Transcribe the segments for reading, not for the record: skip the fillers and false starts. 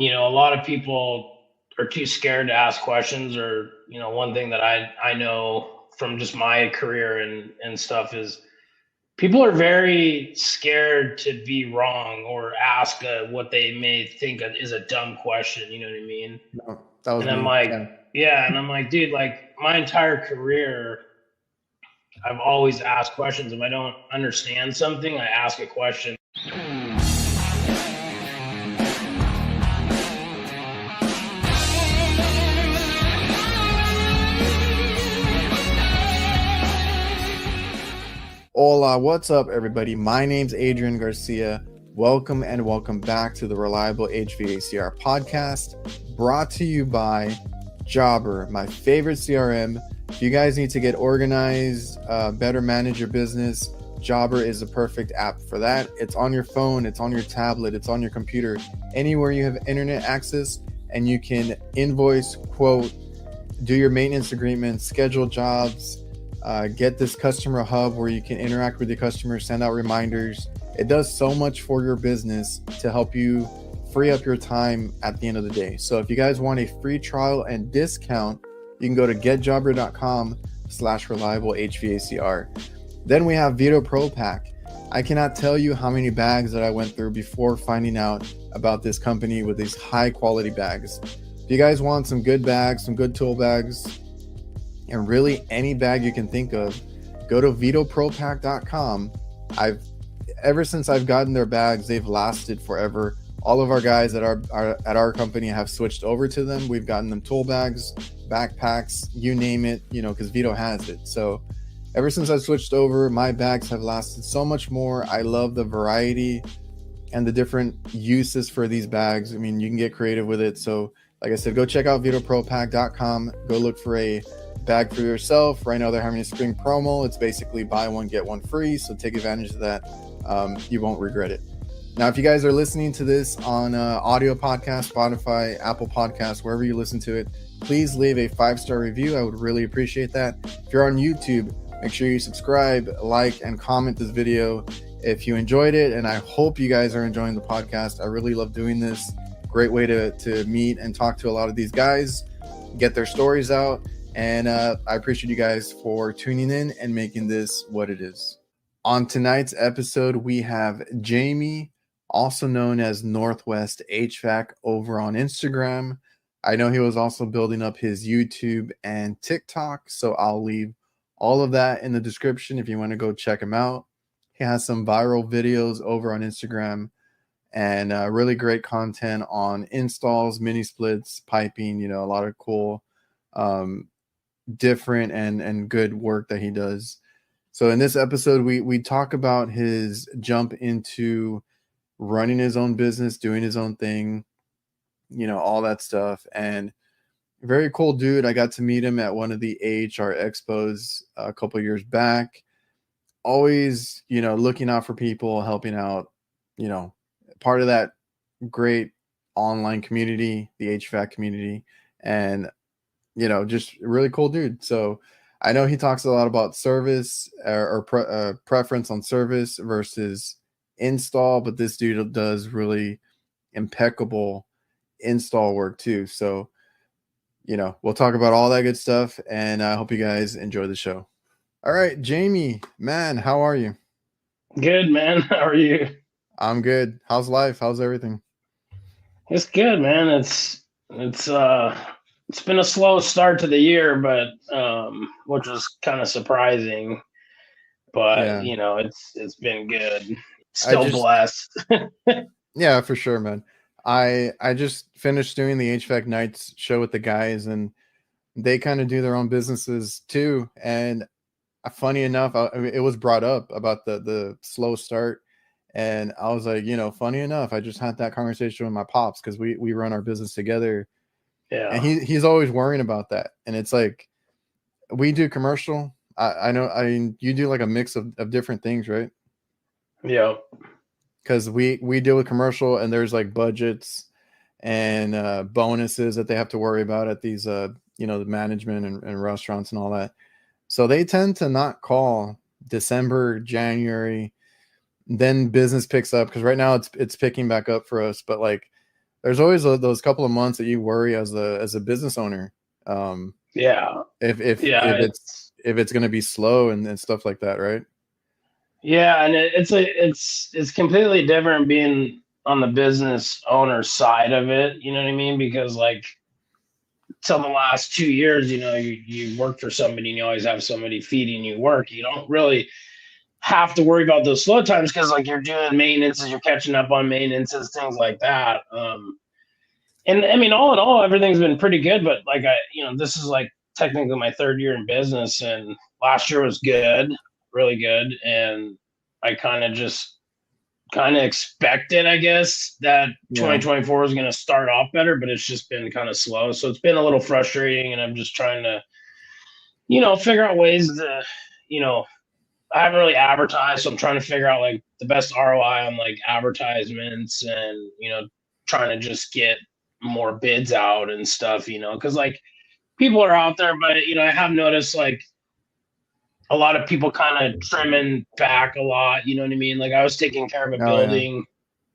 a lot of people are too scared to ask questions, or, one thing that I know from just my career and stuff is people are very scared to be wrong or ask what they may think is a dumb question. You know what I mean? No, that was And I'm me. like, Yeah. yeah. And I'm like, dude, like my entire career, I've always asked questions. If I don't understand something, I ask a question. Hola, what's up, everybody? My name's Adrian Garcia. Welcome and welcome back to the Reliable HVACR podcast, brought to you by Jobber, my favorite CRM. If you guys need to get organized, better manage your business, Jobber is the perfect app for that. It's on your phone, it's on your tablet, it's on your computer, anywhere you have internet access, and you can invoice, quote, do your maintenance agreements, schedule jobs, get this customer hub where you can interact with your customers, send out reminders. It does so much for your business to help you free up your time at the end of the day. So if you guys want a free trial and discount, you can go to getjobber.com/reliable HVACR. Then we have VETO Pro Pack. I cannot tell you how many bags that I went through before finding out about this company with these high quality bags. If you guys want some good bags, some good tool bags, and really any bag you can think of, go to vetopropack.com. Ever since I've gotten their bags, they've lasted forever. All of our guys at our company have switched over to them. We've gotten them tool bags, backpacks, you name it, because Veto has it. So ever since I switched over, my bags have lasted so much more. I love the variety and the different uses for these bags. I mean, you can get creative with it. So like I said, go check out vetopropack.com. Go look for a bag for yourself. Right now they're having a spring promo. It's basically buy one, get one free. So take advantage of that. You won't regret it. Now, if you guys are listening to this on audio podcast, Spotify, Apple Podcasts, wherever you listen to it, please leave a 5-star review. I would really appreciate that. If you're on YouTube, make sure you subscribe, like, and comment this video if you enjoyed it. And I hope you guys are enjoying the podcast. I really love doing this. Great way to meet and talk to a lot of these guys, get their stories out. And I appreciate you guys for tuning in and making this what it is. On tonight's episode, we have Jamie, also known as northwestHVAC, over on Instagram. I know he was also building up his YouTube and TikTok, so I'll leave all of that in the description if you want to go check him out. He has some viral videos over on Instagram and really great content on installs, mini splits, piping, a lot of cool different and good work that he does. So in this episode, we talk about his jump into running his own business, doing his own thing, all that stuff. And very cool dude. I got to meet him at one of the AHR expos a couple years back. Always, looking out for people, helping out, part of that great online community, the HVAC community, and just a really cool dude. So I know he talks a lot about service or preference on service versus install, but this dude does really impeccable install work too. So, we'll talk about all that good stuff, and I hope you guys enjoy the show. All right, Jamie, man, how are you? Good, man. How are you? I'm good. How's life? How's everything? It's good, man. It's been a slow start to the year, but which was kind of surprising. But Yeah. it's been good. I Still just blessed. Yeah, for sure, man. I just finished doing the HVAC nights show with the guys, and they kind of do their own businesses too. And funny enough, it was brought up about the slow start, and I was like, funny enough, I just had that conversation with my pops because we run our business together, and Yeah. he's always worrying about that. And it's like we do commercial. I know. I mean, you do like a mix of different things, right? Yeah. Because we deal with commercial, and there's like budgets and bonuses that they have to worry about at these the management and restaurants and all that. So they tend to not call December, January. Then business picks up because right now it's picking back up for us. But like there's always those couple of months that you worry as a business owner. Yeah. If it's going to be slow and stuff like that, right? Yeah, and it's completely different being on the business owner side of it. You know what I mean? Because like till the last 2 years, you work for somebody and you always have somebody feeding you work. You don't really have to worry about those slow times because like you're doing maintenances, you're catching up on maintenances, things like that. And I mean, all in all, everything's been pretty good. But like this is like technically my third year in business, and last year was good, really good, and I kind of expected, I guess, that 2024 is going to start off better, but it's just been kind of slow. So it's been a little frustrating, and I'm just trying to, figure out ways to, I haven't really advertised, so I'm trying to figure out like the best ROI on like advertisements and, trying to just get more bids out and stuff, because like people are out there, but, I have noticed like a lot of people kind of trimming back a lot. You know what I mean? Like I was taking care of a building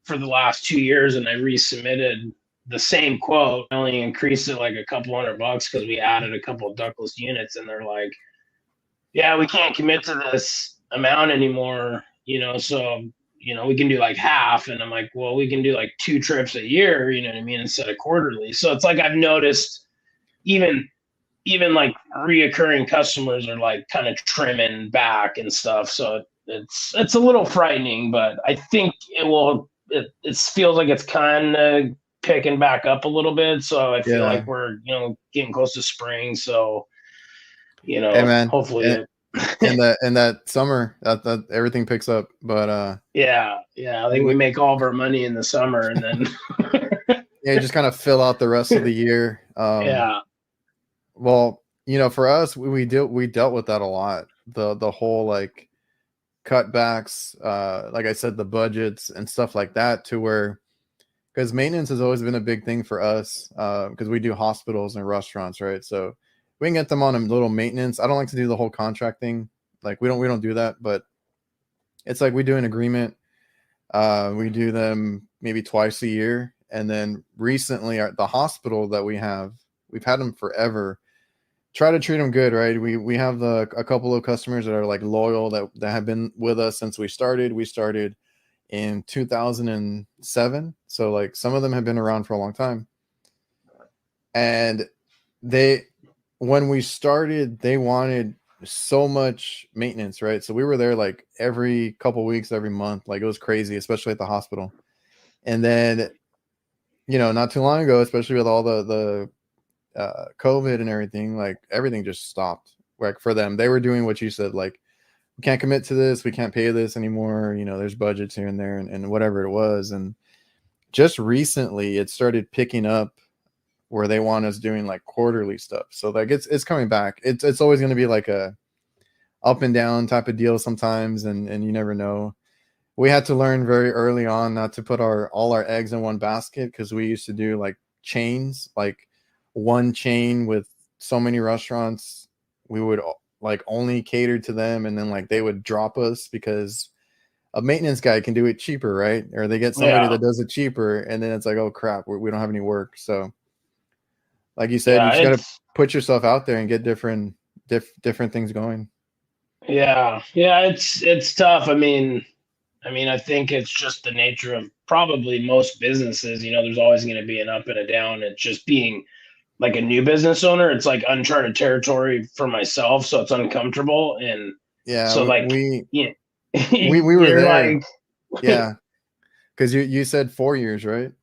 for the last 2 years and I resubmitted the same quote. I only increased it like a couple $100 because we added a couple of ductless units, and they're like, yeah, we can't commit to this amount anymore, so, we can do like half. And I'm like, well, we can do like 2 trips a year, you know what I mean, instead of quarterly. So it's like I've noticed even like reoccurring customers are like kind of trimming back and stuff. So it's a little frightening, but I think it feels like it's kind of picking back up a little bit. So I feel like we're, getting close to spring. So, hey man, hopefully in that summer that everything picks up. But I think we make all of our money in the summer, and then you just kind of fill out the rest of the year. Well, for us, we dealt with that a lot. The whole like cutbacks, like I said, the budgets and stuff like that, to where, because maintenance has always been a big thing for us, because we do hospitals and restaurants, right? So we can get them on a little maintenance. I don't like to do the whole contract thing. Like we don't do that, but it's like we do an agreement. We do them maybe twice a year. And then recently the hospital that we've had them forever. Try to treat them good, right? We have a couple of customers that are like loyal that have been with us since we started. We started in 2007. So like some of them have been around for a long time. And when we started, they wanted so much maintenance, right? So we were there like every couple weeks, every month. Like it was crazy, especially at the hospital. And then, not too long ago, especially with all the COVID and everything, like everything just stopped. Like for them, they were doing what you said, like, we can't commit to this, we can't pay this anymore, there's budgets here and there and whatever it was. And just recently it started picking up where they want us doing like quarterly stuff. So like it's coming back. It's always going to be like a up and down type of deal sometimes, and you never know. We had to learn very early on not to put all our eggs in one basket, because we used to do like chains, like one chain with so many restaurants. We would like only cater to them, and then like they would drop us because a maintenance guy can do it cheaper, right? Or they get somebody that does it cheaper, and then it's like, oh crap, we don't have any work. So like you said, you just got to put yourself out there and get different things going. Yeah, it's tough. I mean, I think it's just the nature of probably most businesses. There's always going to be an up and a down. It's just being like a new business owner. It's like uncharted territory for myself, so it's uncomfortable. And so like we were there, like, yeah, because you said 4 years, right?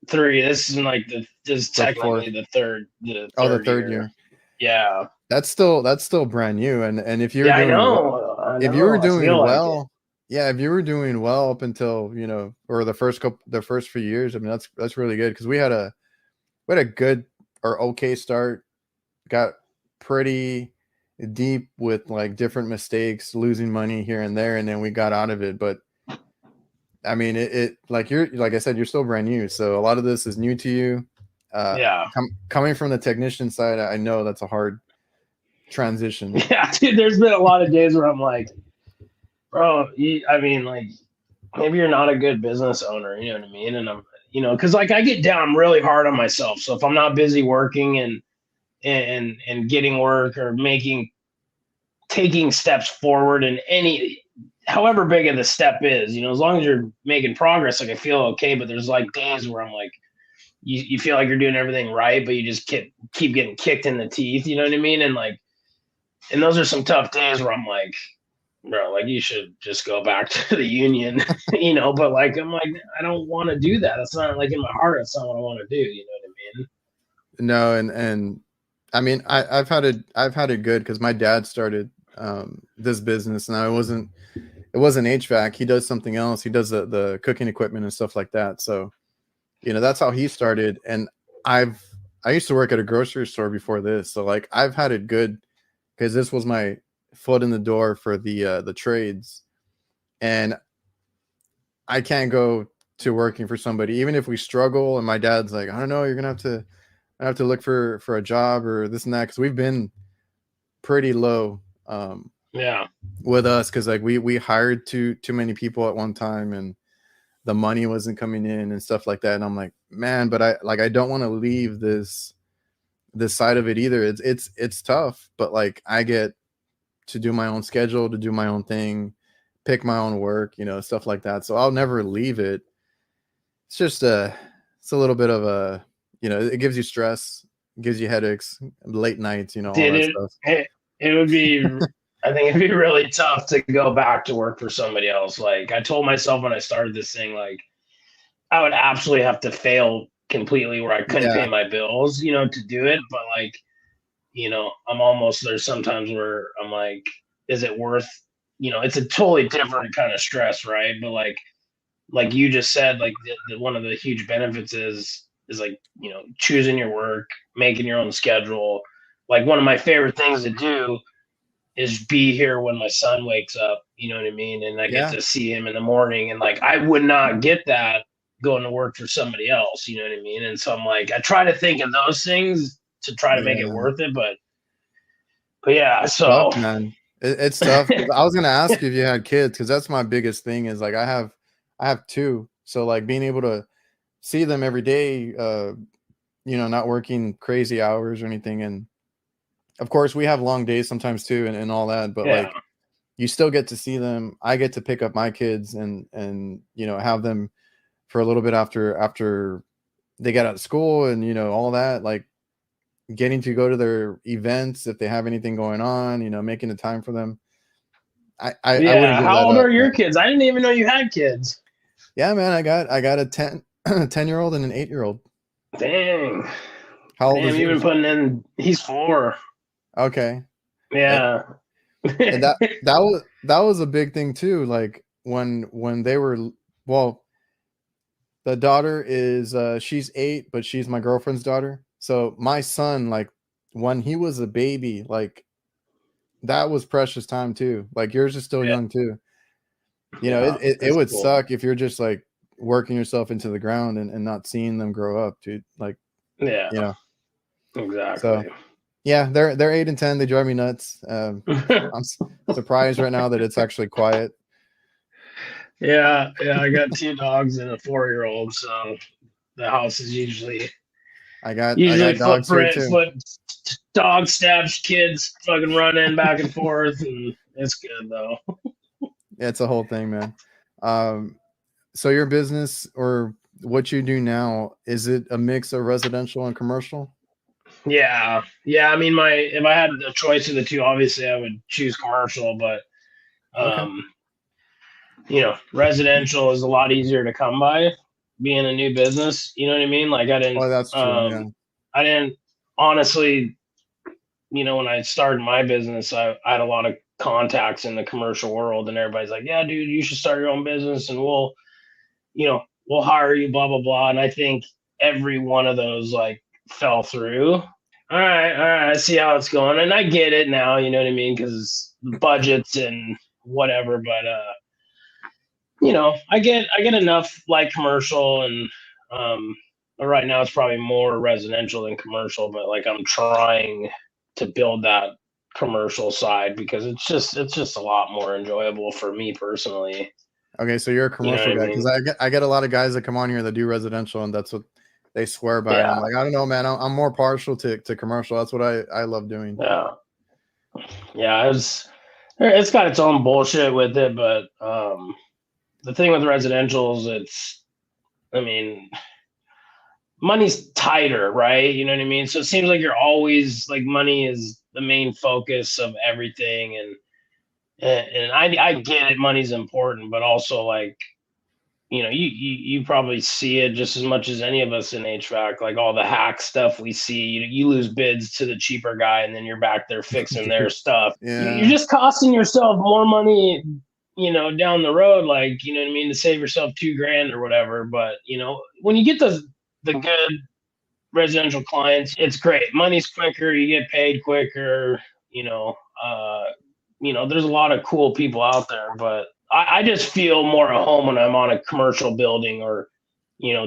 3. This is like this is technically the third. The third year. Yeah, that's still brand new. And if you're doing if you were doing well, if you were doing well up until or the first few years, I mean that's really good, because we had a good or okay start, got pretty deep with like different mistakes, losing money here and there, and then we got out of it. But I mean, it like I said, you're still brand new, so a lot of this is new to you. Coming from the technician side, I know that's a hard transition. Yeah, dude, there's been a lot of days where I'm like, bro, I mean, like, maybe you're not a good business owner, you know what I mean? And I'm, because like I get down really hard on myself. So if I'm not busy working and getting work or taking steps forward in any, however big of the step is, as long as you're making progress, like I feel okay. But there's like days where I'm like, you feel like you're doing everything right, but you just keep getting kicked in the teeth. You know what I mean? And those are some tough days where I'm like, bro, like you should just go back to the union, but like, I'm like, I don't want to do that. That's not like in my heart. That's not what I want to do. You know what I mean? No, and I mean, I've had it good because my dad started this business. Now it wasn't HVAC. He does something else. He does the cooking equipment and stuff like that. So, that's how he started. And I used to work at a grocery store before this. So like I've had it good because this was my foot in the door for the trades. And I can't go to working for somebody, even if we struggle. And my dad's like, I don't know, you're going to have to look for a job or this and that. Cause we've been pretty low. With us. Cause like we hired too many people at one time and the money wasn't coming in and stuff like that. And I'm like, man, but I don't want to leave this side of it either. It's tough, but like I get to do my own schedule, to do my own thing, pick my own work, stuff like that. So I'll never leave it. It's just it's a little bit of a, it gives you stress, gives you headaches, late nights, all that stuff. It would be, I think it'd be really tough to go back to work for somebody else. Like I told myself when I started this thing, like I would absolutely have to fail completely where I couldn't pay my bills, to do it. But like, I'm almost there sometimes where I'm like, is it worth, it's a totally different kind of stress, right? But like you just said, like one of the huge benefits is like, choosing your work, making your own schedule. Like one of my favorite things to do is be here when my son wakes up, you know what I mean? And I get to see him in the morning. And like, I would not get that going to work for somebody else, you know what I mean? And so I'm like, I try to think of those things to try to make it worth it. But yeah, so. It's tough, man. It's tough. I was going to ask you if you had kids, cause that's my biggest thing is like, I have two. So like being able to see them every day, not working crazy hours or anything. And of course we have long days sometimes too and all that, but like you still get to see them. I get to pick up my kids and have them for a little bit after they get out of school and all that, like getting to go to their events if they have anything going on, making the time for them. I wouldn't give how old are your man. kids? I didn't even know you had kids. Yeah, man, I got a 10-year-old and an 8-year-old. Dang. How old is you been putting in? He's 4. Okay. Yeah. And that was a big thing too. Like when they were, well, the daughter is she's 8, but she's my girlfriend's daughter. So my son, like when he was a baby, like that was precious time too. Like yours is still young too. It would suck if you're just like working yourself into the ground and not seeing them grow up, dude. Like, exactly. So yeah, they're 8 and 10. They drive me nuts. I'm surprised right now that it's actually quiet. Yeah. I got 2 dogs and a 4-year-old, so the house is usually I got dogs here too. Dog steps, kids fucking running back and forth, and it's good though. Yeah, it's a whole thing, man. So your business or what you do now, is it a mix of residential and commercial? Yeah. I mean, if I had a choice of the two, obviously I would choose commercial, but residential is a lot easier to come by being a new business. You know what I mean? Like I didn't. Oh, that's true. I didn't honestly. When I started my business, I had a lot of contacts in the commercial world, and everybody's like, "Yeah, dude, you should start your own business, and we'll hire you." Blah blah blah. And I think every one of those like fell through. All right, I see how it's going, and I get it now. You know what I mean? Because budgets and whatever, but I get enough like commercial, and right now it's probably more residential than commercial, but like I'm trying to build that commercial side because it's just a lot more enjoyable for me personally. Okay, so you're a You know commercial what I guy, because mean? I get a lot of guys that come on here that do residential, and that's what they swear by. And I'm Yeah, like, I don't know, man. I'm more partial to commercial. That's what I love doing. yeah, yeah. It's got its own bullshit with it, but the thing with residentials, I mean, money's tighter, right? You know what I mean? So it seems like you're always like money is the main focus of everything, and I get it, money's important, but also like you probably see it just as much as any of us in HVAC, like all the hack stuff we see. You lose bids to the cheaper guy, and then you're back there fixing their stuff. You're Yeah, just costing yourself more money, down the road. Like you know what I mean, to save yourself $2,000 or whatever. But when you get the good residential clients, it's great. Money's quicker, you get paid quicker. You know, uh, there's a lot of cool people out there, but I just feel more at home when I'm on a commercial building or,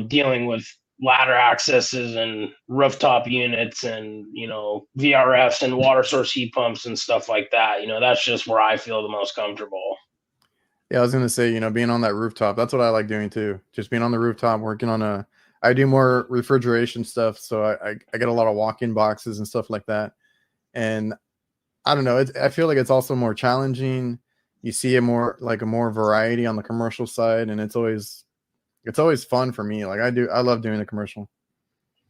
dealing with ladder accesses and rooftop units and, VRFs and water source heat pumps and stuff like that. That's just where I feel the most comfortable. yeah. I was gonna say, being on that rooftop, that's what I like doing too. Just being on the rooftop, working on I do more refrigeration stuff, so I get a lot of walk-in boxes and stuff like that. And I don't know. I feel like it's also more challenging. You see a more variety on the commercial side, and it's always fun for me. Like I love doing the commercial.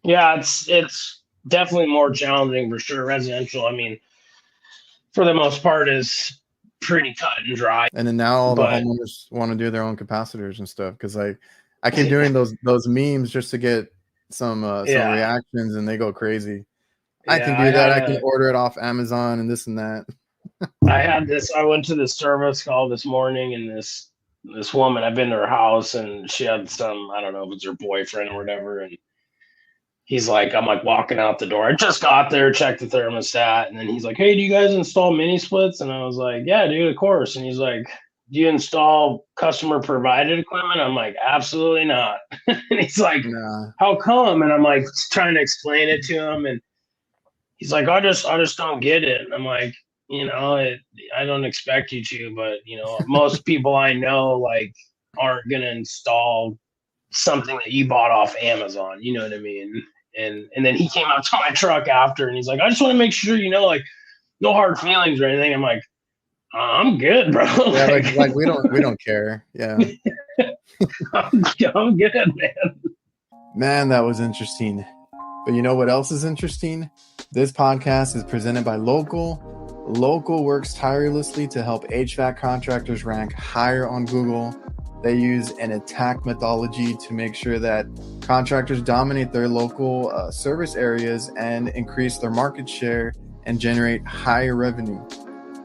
Yeah, it's definitely more challenging for sure. Residential, I mean, for the most part, is pretty cut and dry. And then now all the But homeowners want to do their own capacitors and stuff, because I keep doing those memes just to get some yeah, reactions, and they go crazy. I can yeah, do that. I can order it off Amazon and this and that. I went to the service call this morning, and this woman, I've been to her house, and she had some, I don't know if it's her boyfriend or whatever, and I'm like walking out the door. I just got there, checked the thermostat, and then he's like, "Hey, do you guys install mini splits?" And I was like, "Yeah, dude, of course." And he's like, "Do you install customer provided equipment?" I'm like, "Absolutely not." And he's like, Nah. "How come?" And I'm like trying to explain it to him, and he's like, I just don't get it. And I'm like, I don't expect you to, but most people I know like aren't gonna install something that you bought off Amazon. You know what I mean? And then he came out to my truck after, and he's like, I just want to make sure like no hard feelings or anything. I'm like, I'm good, bro. Yeah, like we don't care. Yeah. I'm good, man. Man, that was interesting. But you know what else is interesting? This podcast is presented by Local. Local works tirelessly to help HVAC contractors rank higher on Google. They use an attack methodology to make sure that contractors dominate their local service areas and increase their market share and generate higher revenue.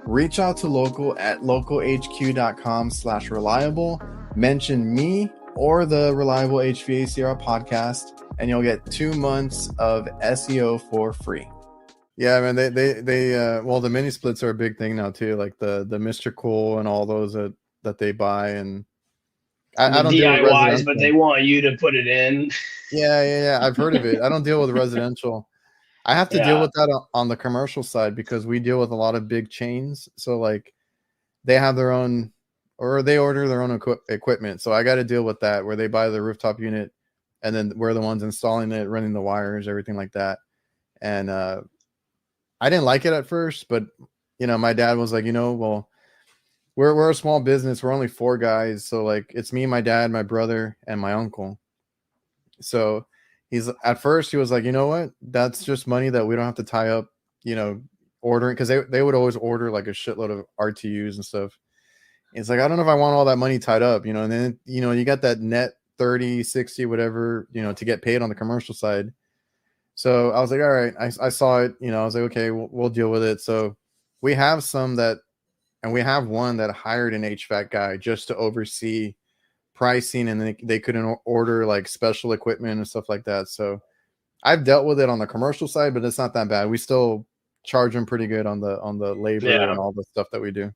Reach out to Local at localhq.com/reliable. Mention me or the Reliable HVACR podcast, and you'll get 2 months of SEO for free. Yeah, man, well, the mini splits are a big thing now too, like the Mr. Cool and all those that they buy. And I don't deal with DIYs, but residential. they want you to put it in. Yeah. I've heard of it. I don't deal with residential. I have to deal with that on the commercial side, because we deal with a lot of big chains. So like they have their own, or they order their own equipment. So I got to deal with that, where they buy the rooftop unit, and then we're the ones installing it, running the wires, everything like that. And I didn't like it at first, but my dad was like, well, we're a small business. We're only 4 guys. So like it's me, my dad, my brother, and my uncle. So at first he was like, you know what? That's just money that we don't have to tie up, ordering, because they would always order like a shitload of RTUs and stuff. It's like, I don't know if I want all that money tied up, and then, you got that net 30, 60, whatever, to get paid on the commercial side. So I was like, all right, I saw it, I was like, okay, we'll deal with it. So we have some that, and we have one that hired an HVAC guy just to oversee pricing, and they couldn't order like special equipment and stuff like that. So I've dealt with it on the commercial side, but it's not that bad. We still charge them pretty good on the labor and all the stuff that we do.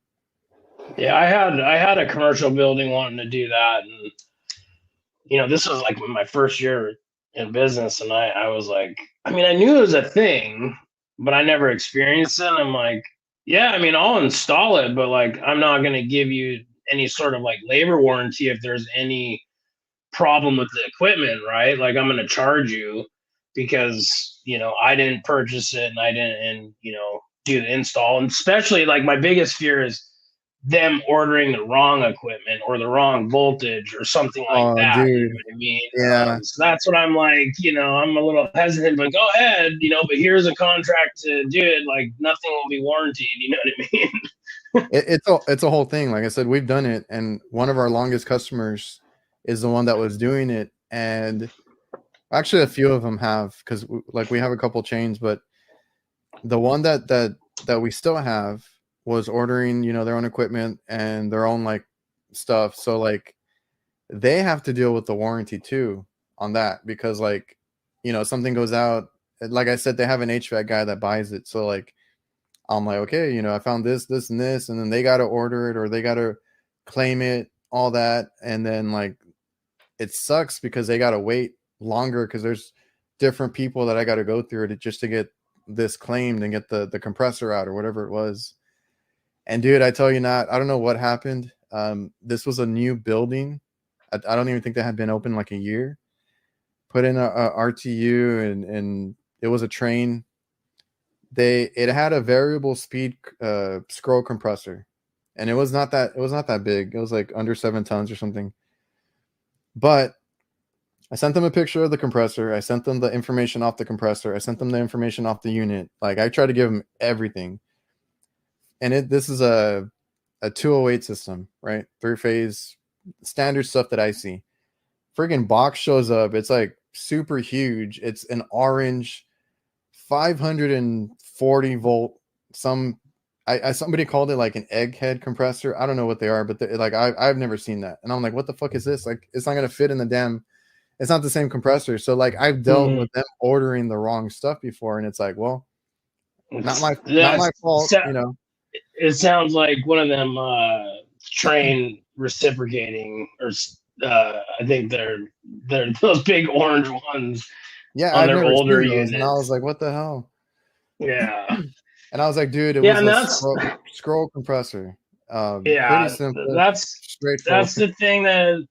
Yeah, I had a commercial building wanting to do that, and this was like my first year in business, and I was like, I mean, I knew it was a thing, but I never experienced it. And I'm like, yeah, I mean, I'll install it, but like, I'm not going to give you any sort of like labor warranty if there's any problem with the equipment, right? Like I'm going to charge you because, I didn't purchase it and I didn't, do the install. And especially like my biggest fear is them ordering the wrong equipment or the wrong voltage or something like Oh, that. You dude. know what I mean? Yeah. So that's what I'm like, I'm a little hesitant, but go ahead, but here's a contract to do it. Like nothing will be warranted. You know what I mean? It's a whole thing. Like I said, we've done it, and one of our longest customers is the one that was doing it, and actually a few of them have, because we have a couple chains, but the one that we still have was ordering their own equipment and their own like stuff, so like they have to deal with the warranty too on that, because like something goes out. Like I said, they have an HVAC guy that buys it, so like I'm like, okay, I found this, and this, and then they got to order it or they got to claim it, all that. And then like, it sucks because they got to wait longer because there's different people that I got to go through just to get this claimed and get the compressor out or whatever it was. And dude, I tell you not, I don't know what happened. This was a new building. I don't even think they had been open like a year. Put in a RTU and it was a train. It had a variable speed scroll compressor, and it was not that big. It was like under 7 tons or something. But I sent them a picture of the compressor. I sent them the information off the compressor. I sent them the information off the unit. Like I tried to give them everything. And this is a 208 system, right? 3-phase standard stuff that I see. Friggin' box shows up. It's like super huge. It's an orange 540 volt. Somebody called it like an egghead compressor. I don't know what they are, but like I've never seen that. And I'm like, what the fuck is this? Like, it's not gonna fit in the damn. It's not the same compressor. So like, I've dealt with them ordering the wrong stuff before, and it's like, well, not my fault. It sounds like one of them train reciprocating, or I think they're those big orange ones. Yeah, on I've their never older seen those, units. and I was like, what the hell? Yeah. And I was like, dude, it was a scroll compressor. Pretty simple. That's straightforward. That's the thing that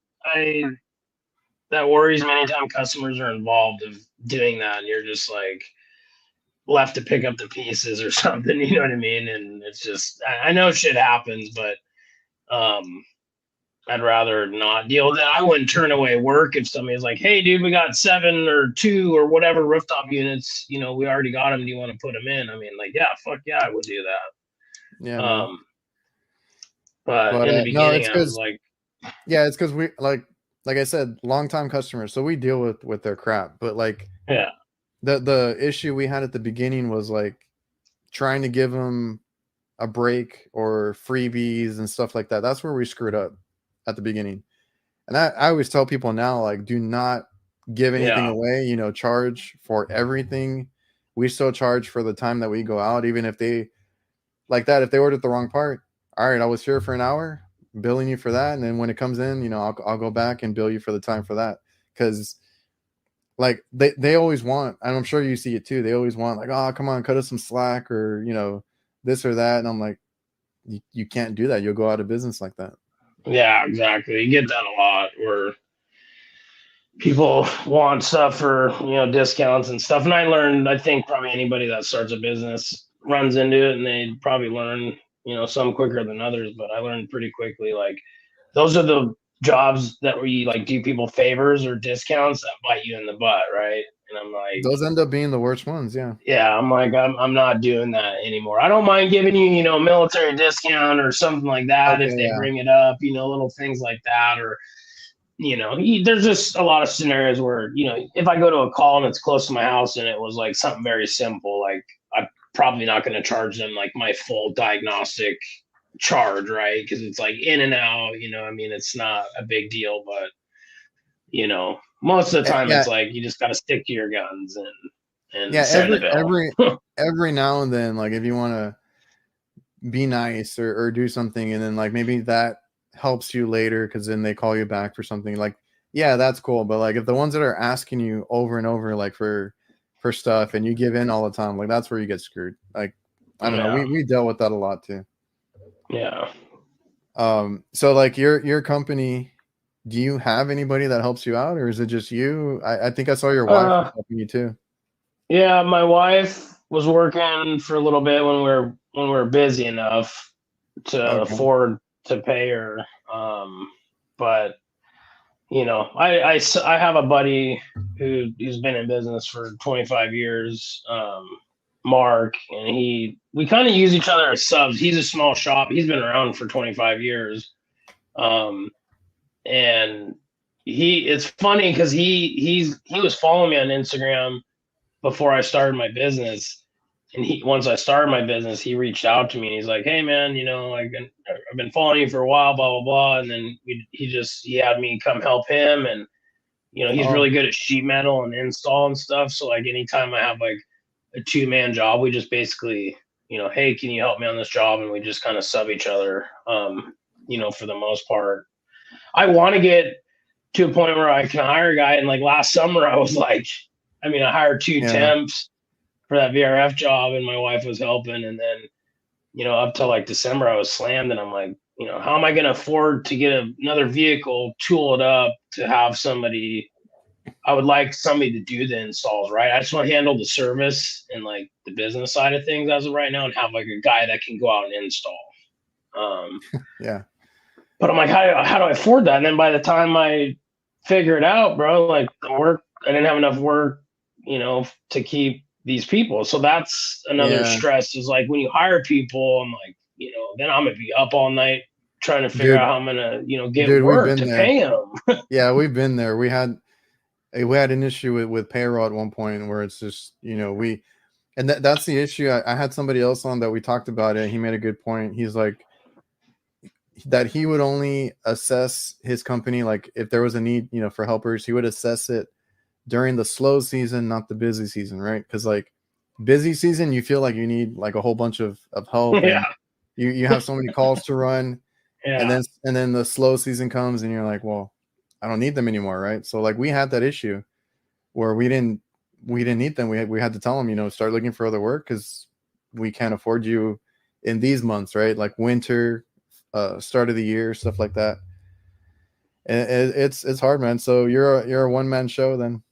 worries me anytime customers are involved of doing that, and you're just like left to pick up the pieces or something. You know what I mean? And it's just, I know shit happens, but I'd rather not deal with it. I wouldn't turn away work if somebody's like, hey, dude, we got 7 or 2 or whatever rooftop units, we already got them. Do you want to put them in? I mean, like, yeah, fuck yeah, I would do that. Yeah. But in the beginning, no, I was like, yeah, it's because we like I said, longtime customers, so we deal with their crap. But like, yeah, the issue we had at the beginning was like trying to give them a break or freebies and stuff like that. That's where we screwed up at the beginning. And I always tell people now, like, do not give anything away, charge for everything. We still charge for the time that we go out, even if they like that, if they ordered the wrong part. All right, I was here for an hour, billing you for that. And then when it comes in, I'll go back and bill you for the time for that. Because like they always want, and I'm sure you see it too, they always want like, oh, come on, cut us some slack, or this or that. And I'm like, you can't do that. You'll go out of business like that. Yeah, exactly. You get that a lot where people want stuff for, discounts and stuff. And I think probably anybody that starts a business runs into it, and they probably learn, some quicker than others. But I learned pretty quickly, like, those are the jobs that where you like do people favors or discounts that bite you in the butt, right? And I'm like, those end up being the worst ones. Yeah. Yeah. I'm like, I'm not doing that anymore. I don't mind giving you, a military discount or something like that. Okay, if they bring it up, little things like that. Or, there's just a lot of scenarios where, if I go to a call and it's close to my house and it was like something very simple, like I'm probably not going to charge them like my full diagnostic charge, right? Because it's like in and out, it's not a big deal. But, most of the time it's like you just got to stick to your guns and send the bill. every now and then, like if you want to be nice or do something, and then like maybe that helps you later because then they call you back for something, like, yeah, that's cool. But like if the ones that are asking you over and over like for stuff and you give in all the time, like that's where you get screwed. Like I don't know, we dealt with that a lot too. Yeah. So like your company, do you have anybody that helps you out, or is it just you? I think I saw your wife was helping you too. Yeah, my wife was working for a little bit when we were busy enough to Okay. afford to pay her. But I have a buddy who's been in business for 25 years, Mark, and we kind of use each other as subs. He's a small shop. He's been around for 25 years. Um, and it's funny because he was following me on Instagram before I started my business. And once I started my business, he reached out to me and he's like, "Hey man, I've been following you for a while, blah blah blah." And then he had me come help him, and he's Oh, really good at sheet metal and install and stuff. So like anytime I have like a 2-man job, we just basically, hey, can you help me on this job? And we just kind of sub each other. For the most part, I want to get to a point where I can hire a guy. And like last summer, I hired 2 yeah. temps for that VRF job, and my wife was helping. And then, up till like December, I was slammed, and I'm like, how am I going to afford to get another vehicle, tool it up to have somebody? I would like somebody to do the installs, right? I just want to handle the service and like the business side of things as of right now, and have like a guy that can go out and install. Um, Yeah. but I'm like, how do I afford that? And then by the time I figure it out, bro, like the work, I didn't have enough work, to keep these people. So that's another Yeah. stress is like when you hire people, I'm like, then I'm gonna be up all night trying to figure out Dude, how I'm gonna, get we've work been to there. pay them. Yeah, we've been there. We had an issue with payroll at one point where it's just, and that's the issue. I had somebody else on that we talked about it. He made a good point. He's like that he would only assess his company, like if there was a need, for helpers, he would assess it during the slow season, not the busy season, right? Because like busy season, you feel like you need like a whole bunch of help, Yeah, and you have so many calls to run, and yeah. then the slow season comes, and you're like, well, I don't need them anymore, right? So like we had that issue where we didn't need them. We had to tell them, start looking for other work because we can't afford you in these months, right? Like winter, start of the year, stuff like that. And it's hard, man. So you're a one man show then.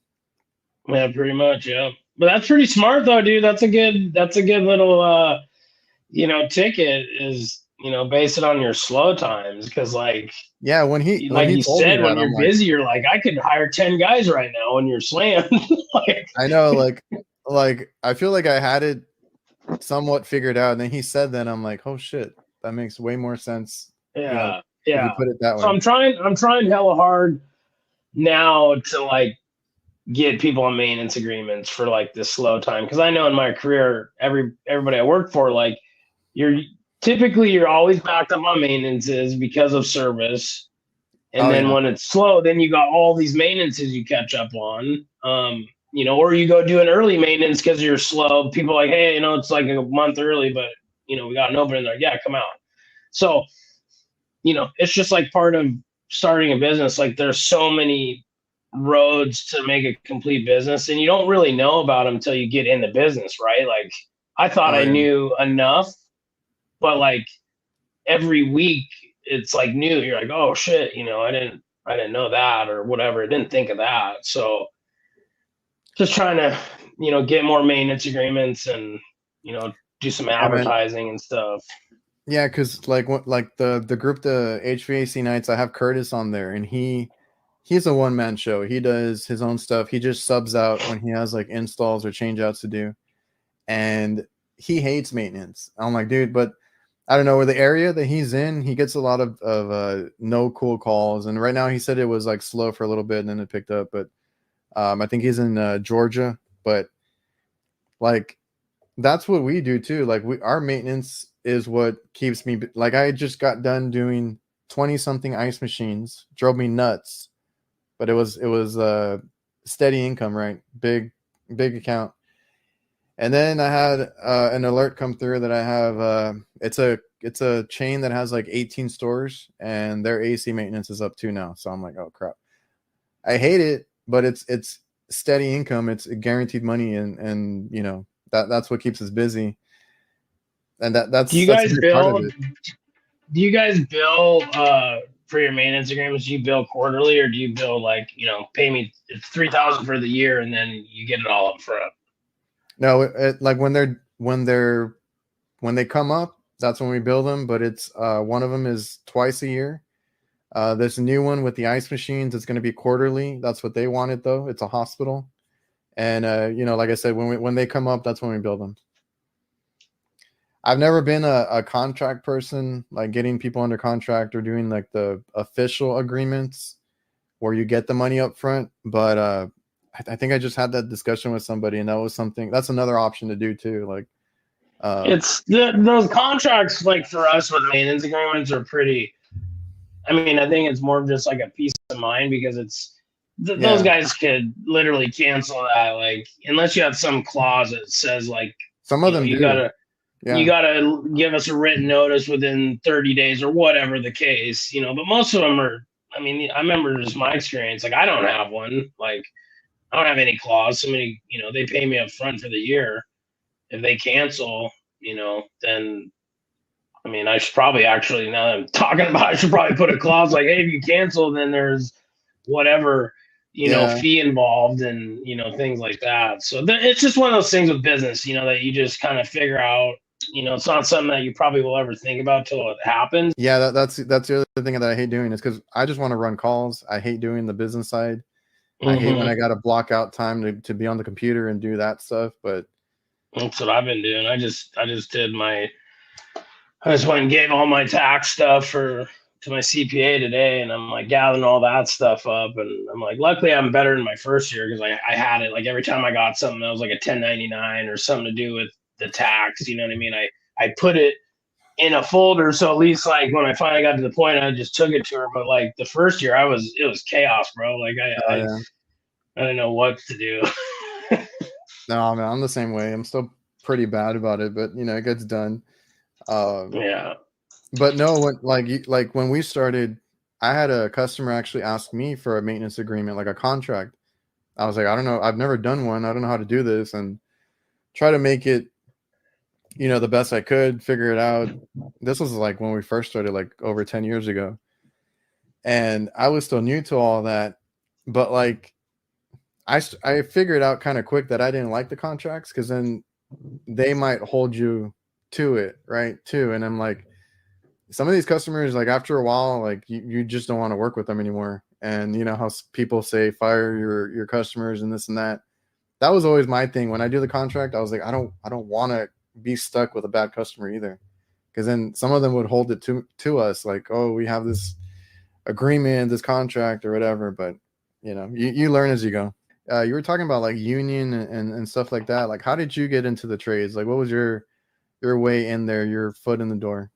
Yeah, pretty much, yeah. But that's pretty smart though, dude. That's a good little ticket is, base it on your slow times. Because Yeah, when like he you told me said, when that, I'm you're like, busy, you're like, I could hire 10 guys right now when you're slammed. Like, I know, like I feel like I had it somewhat figured out, and then he said that, I'm like, oh shit, that makes way more sense, yeah, if you yeah. put it that So way. I'm trying hella hard now to like get people on maintenance agreements for like this slow time. Because I know in my career, everybody I work for, like you're you're always backed up on maintenances because of service. And Oh then yeah. when it's slow, then you got all these maintenances you catch up on. Or you go do an early maintenance because you're slow. People are like, hey, it's like a month early, but we got an opening. Like, yeah, come out. So, it's just like part of starting a business. Like there's so many roads to make a complete business, and you don't really know about them until you get in the business, right? Like I thought Oh I yeah. knew enough, but like every week it's like new. You're like, oh shit, I didn't know that or whatever. I didn't think of that. So just trying to, get more maintenance agreements and, do some Yeah, man. advertising and stuff. Yeah, because like the group, the HVAC nights, I have Curtis on there, and he's a one man show. He does his own stuff. He just subs out when he has like installs or change outs to do, and he hates maintenance. I'm like, dude, but I don't know, where the area that he's in, he gets a lot of no cool calls. And right now he said it was like slow for a little bit and then it picked up. But I think he's in Georgia. But like that's what we do too. Like our maintenance is what keeps me, like I just got done doing 20 something ice machines, drove me nuts, but it was steady income, right? Big account. And then I had an alert come through that I have it's a chain that has like 18 stores, and their AC maintenance is up too now. So I'm like, oh crap. I hate it, but it's steady income, it's guaranteed money, and that's what keeps us busy. And Do you that's a guys big part of build? it. do you guys bill for your maintenance agreements? Do you bill quarterly, or do you bill like, pay me it's 3,000 for the year and then you get it all up front? No, like when they come up, that's when we build them. But it's one of them is twice a year. There's a new one with the ice machines. It's going to be quarterly. That's what they wanted, though. It's a hospital, and like I said, when they come up, that's when we build them. I've never been a contract person, like getting people under contract or doing like the official agreements where you get the money up front. But I think I just had that discussion with somebody, and that's another option to do too. Like, It's those contracts, like for us with maintenance agreements, are pretty. I mean, I think it's more of just like a peace of mind, because those guys could literally cancel that, like, unless you have some clause that says like, some of them you do. you gotta give us a written notice within 30 days or whatever the case, but most of them are. I mean, I remember just my experience. Like, I don't have one. Like, I don't have any clause. Somebody, they pay me up front for the year. If they cancel, then I mean, I should probably actually, now that I'm talking about it, I should probably put a clause like, hey, if you cancel, then there's whatever, fee involved, and, things like that. So it's just one of those things with business, that you just kind of figure out. It's not something that you probably will ever think about till it happens. Yeah, that's the other thing that I hate doing, is because I just want to run calls. I hate doing the business side. I hate when I got to block out time to be on the computer and do that stuff. But that's what I've been doing. I just went and gave all my tax stuff to my CPA today, and I'm like gathering all that stuff up, and I'm like, luckily I'm better in my first year, because I had it like every time I got something that was like a 1099 or something to do with the tax, you know what I mean? I put it in a folder, so at least like when I finally got to the point, I just took it to her. But like the first year, it was chaos, bro. Like I didn't know what to do. No, man, I'm the same way. I'm still pretty bad about it, but it gets done. Yeah. But no, when we started, I had a customer actually ask me for a maintenance agreement, like a contract. I was like, I don't know, I've never done one. I don't know how to do this, and try to make it, the best I could, figure it out. This was like when we first started, like over 10 years ago, and I was still new to all that. But like, I figured out kind of quick that I didn't like the contracts, because then they might hold you to it, right? Too. And I'm like, some of these customers, like after a while, like you just don't want to work with them anymore. And you know how people say fire your customers and this and that. That was always my thing. When I do the contract, I was like, I don't want to be stuck with a bad customer either, because then some of them would hold it to us like, oh, we have this agreement, this contract or whatever. But you learn as you go. You were talking about like union and stuff like that. Like, how did you get into the trades? Like, what was your way in there, your foot in the door?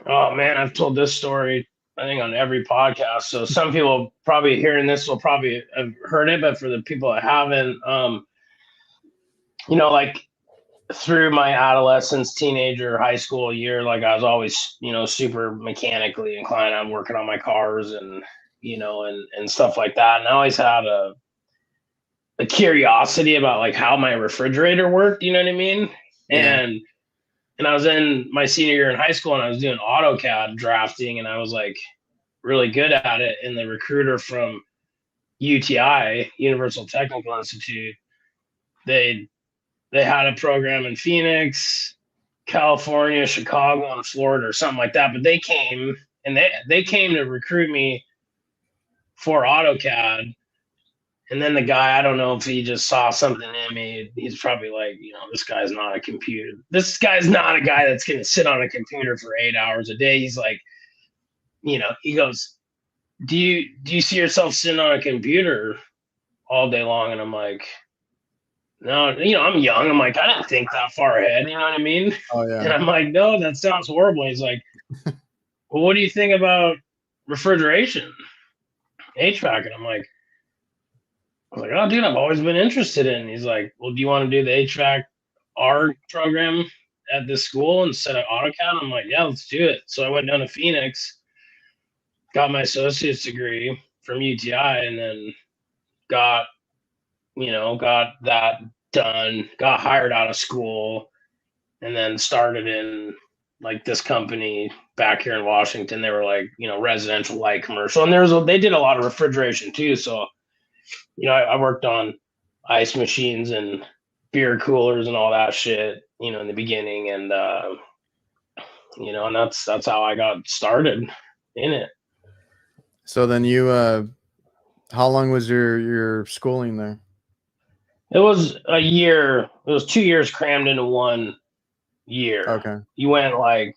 Oh man, I've told this story, I think, on every podcast. So some people probably hearing this will probably have heard it, but for the people that haven't, like through my adolescence, teenager, high school year, like I was always, super mechanically inclined. I'm working on my cars and, and stuff like that. And I always had a curiosity about like how my refrigerator worked, you know what I mean? Yeah. And I was in my senior year in high school, and I was doing AutoCAD drafting, and I was like really good at it. And the recruiter from UTI, Universal Technical Institute, they had a program in Phoenix, California, Chicago, and Florida or something like that. But they came, and they came to recruit me for AutoCAD. And then the guy, I don't know if he just saw something in me. He's probably like, this guy's not a computer. This guy's not a guy that's going to sit on a computer for 8 hours a day. He's like, he goes, do you see yourself sitting on a computer all day long? And I'm like, no, I'm young. I'm like, I didn't think that far ahead. You know what I mean? Oh yeah. And I'm like, no, that sounds horrible. He's like, well, what do you think about refrigeration, HVAC? And I'm like, oh, dude, I've always been interested in. He's like, well, do you want to do the HVAC R program at this school instead of AutoCAD? I'm like, yeah, let's do it. So I went down to Phoenix, got my associate's degree from UTI, and then got that done, got hired out of school, and then started in like this company back here in Washington. They were like, residential light commercial, and they did a lot of refrigeration too. So, I worked on ice machines and beer coolers and all that shit, in the beginning, and and that's how I got started in it. So then how long was your schooling there? It was a year. It was 2 years crammed into 1 year. Okay. You went like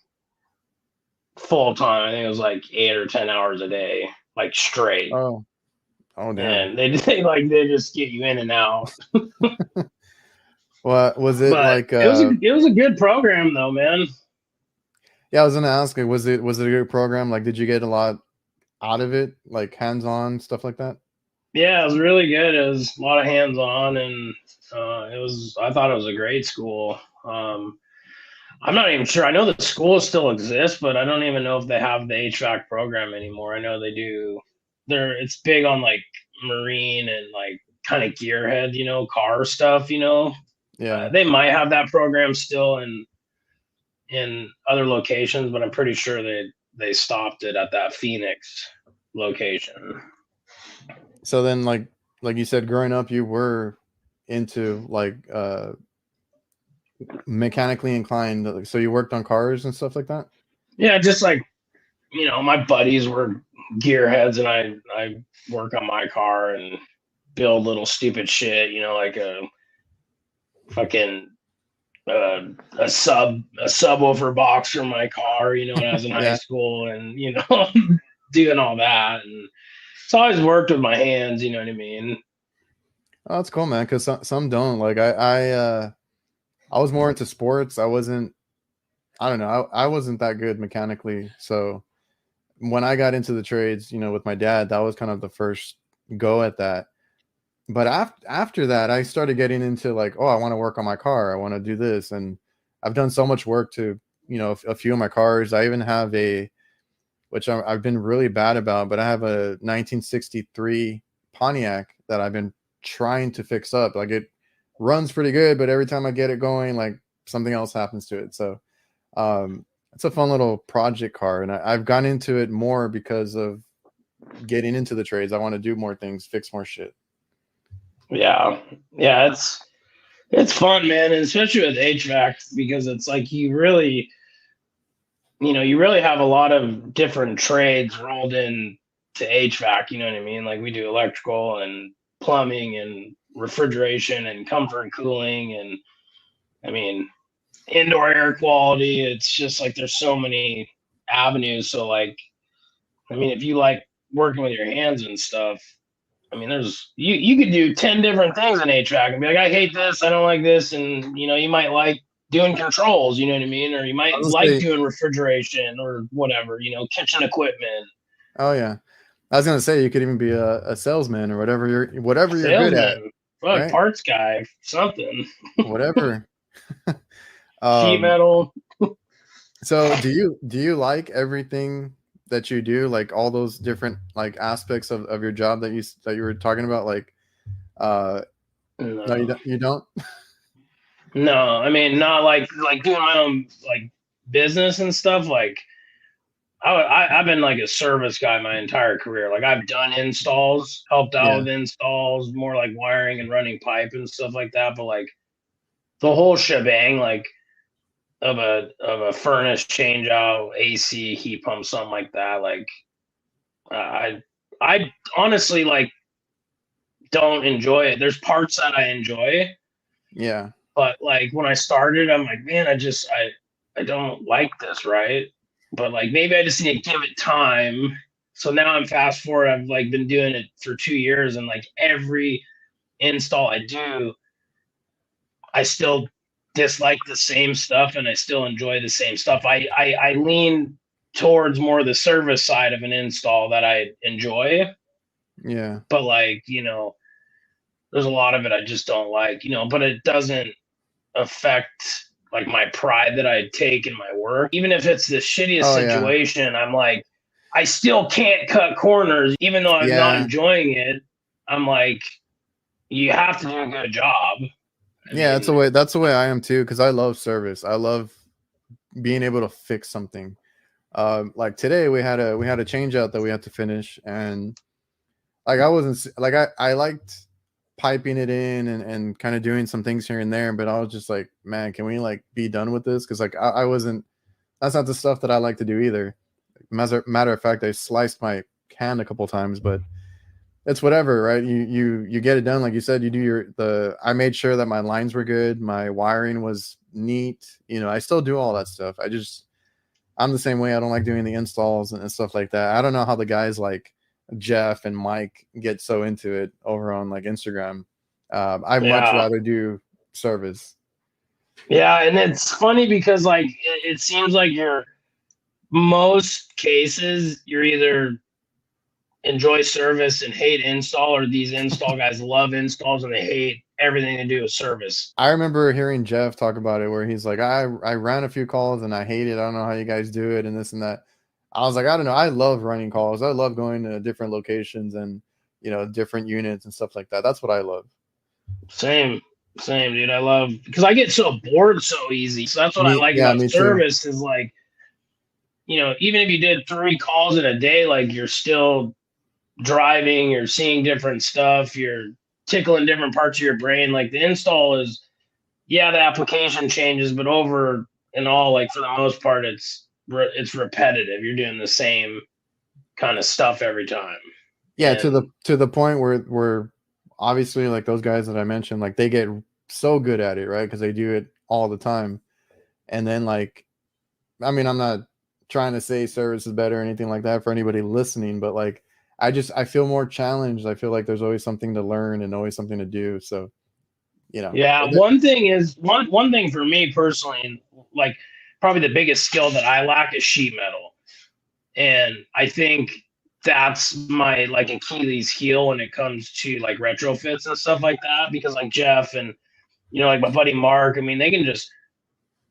full time. I think it was like 8 or 10 hours a day, like straight. Oh damn. And they just get you in and out. Well, was it like it was a good program though, man. Yeah, I was gonna ask you, was it a good program? Like, did you get a lot out of it, like hands-on stuff like that? Yeah, it was really good. It was a lot of hands-on, and I thought it was a great school. I'm not even sure. I know the school still exists, but I don't even know if they have the HVAC program anymore. I know they do. It's big on like marine and like kind of gearhead, car stuff, Yeah. They might have that program still in other locations, but I'm pretty sure they stopped it at that Phoenix location. So then, like you said, growing up, you were into like mechanically inclined. So you worked on cars and stuff like that? Yeah, just like, my buddies were gearheads, and I work on my car and build little stupid shit, like a fucking a subwoofer box for my car, when I was in high school, and doing all that. And it's always worked with my hands, you know what I mean? Oh, that's cool, man. Because some don't. Like I was more into sports. I don't know. I wasn't that good mechanically. So when I got into the trades, with my dad, that was kind of the first go at that. But after that, I started getting into like, I want to work on my car. I want to do this. And I've done so much work to, a few of my cars. I even have which I've been really bad about, but I have a 1963 Pontiac that I've been trying to fix up. Like, it runs pretty good, but every time I get it going, like something else happens to it. So it's a fun little project car. And I've gone into it more because of getting into the trades. I want to do more things, fix more shit. Yeah, it's fun, man, and especially with HVAC, because it's like you really have a lot of different trades rolled in to HVAC. You know what I mean? Like, we do electrical and plumbing and refrigeration and comfort and cooling, and I mean indoor air quality. It's just like there's so many avenues. So like, I mean, if you like working with your hands and stuff, I mean, you could do 10 different things in HVAC and be like, I hate this, I don't like this, and you might like doing controls, you know what I mean, or you might like doing refrigeration or whatever, kitchen equipment. Oh yeah, I was gonna say you could even be a salesman or whatever you're good at. Right? Parts guy, something. Whatever. Sheet metal. So do you like everything that you do, like all those different like aspects of your job that you were talking about? Like no, you don't? No, I mean, not like doing my own like business and stuff. Like I've been like a service guy my entire career. Like, I've done installs, helped out with installs, more like wiring and running pipe and stuff like that. But like the whole shebang, like of a furnace change out, AC, heat pump, something like that. Like I honestly like don't enjoy it. There's parts that I enjoy. Yeah. But like when I started, I'm like, man, I don't like this, right? But like maybe I just need to give it time. So now I'm fast forward. I've like been doing it for 2 years, and like every install I do, I still dislike the same stuff, and I still enjoy the same stuff. I lean towards more the service side of an install that I enjoy. Yeah. But like, there's a lot of it I just don't like, but it doesn't affect like my pride that I take in my work. Even if it's the shittiest situation, I'm like, I still can't cut corners, even though I'm not enjoying it. I'm like, you have to do a good job. That's the way I am too, because I love service. I love being able to fix something. Like today we had a change out that we had to finish, and like I wasn't like I liked piping it in and kind of doing some things here and there, but I was just like, man, can we like be done with this? Because like I wasn't, that's not the stuff that I like to do either. Matter of fact, I sliced my hand a couple times, but it's whatever, right? You get it done, like you said. You do I made sure that my lines were good, my wiring was neat. I still do all that stuff. I'm the same way. I don't like doing the installs and stuff like that. I don't know how the guys like Jeff and Mike get so into it over on like Instagram. I'd much rather do service. Yeah, and it's funny because like it seems like most cases you're either enjoy service and hate install, or these install guys love installs and they hate everything to do with service. I remember hearing Jeff talk about it where he's like, I ran a few calls and I hate it. I don't know how you guys do it and this and that. I was like, I don't know. I love running calls. I love going to different locations and, different units and stuff like that. That's what I love. Same, dude. I love, because I get so bored so easy. So that's what I like about service is like, even if you did 3 calls in a day, like you're still driving, you're seeing different stuff, you're tickling different parts of your brain. Like the install is, the application changes, but over and all, like for the most part, it's repetitive. You're doing the same kind of stuff every time. Yeah, and to the point where obviously like those guys that I mentioned, like they get so good at it, right? Because they do it all the time. And then like, I mean, I'm not trying to say service is better or anything like that for anybody listening, but like I feel more challenged. I feel like there's always something to learn and always something to do. So, Yeah, one thing for me personally, like probably the biggest skill that I lack is sheet metal. And I think that's my like Achilles heel when it comes to like retrofits and stuff like that, because like Jeff and like my buddy Mark, I mean, they can just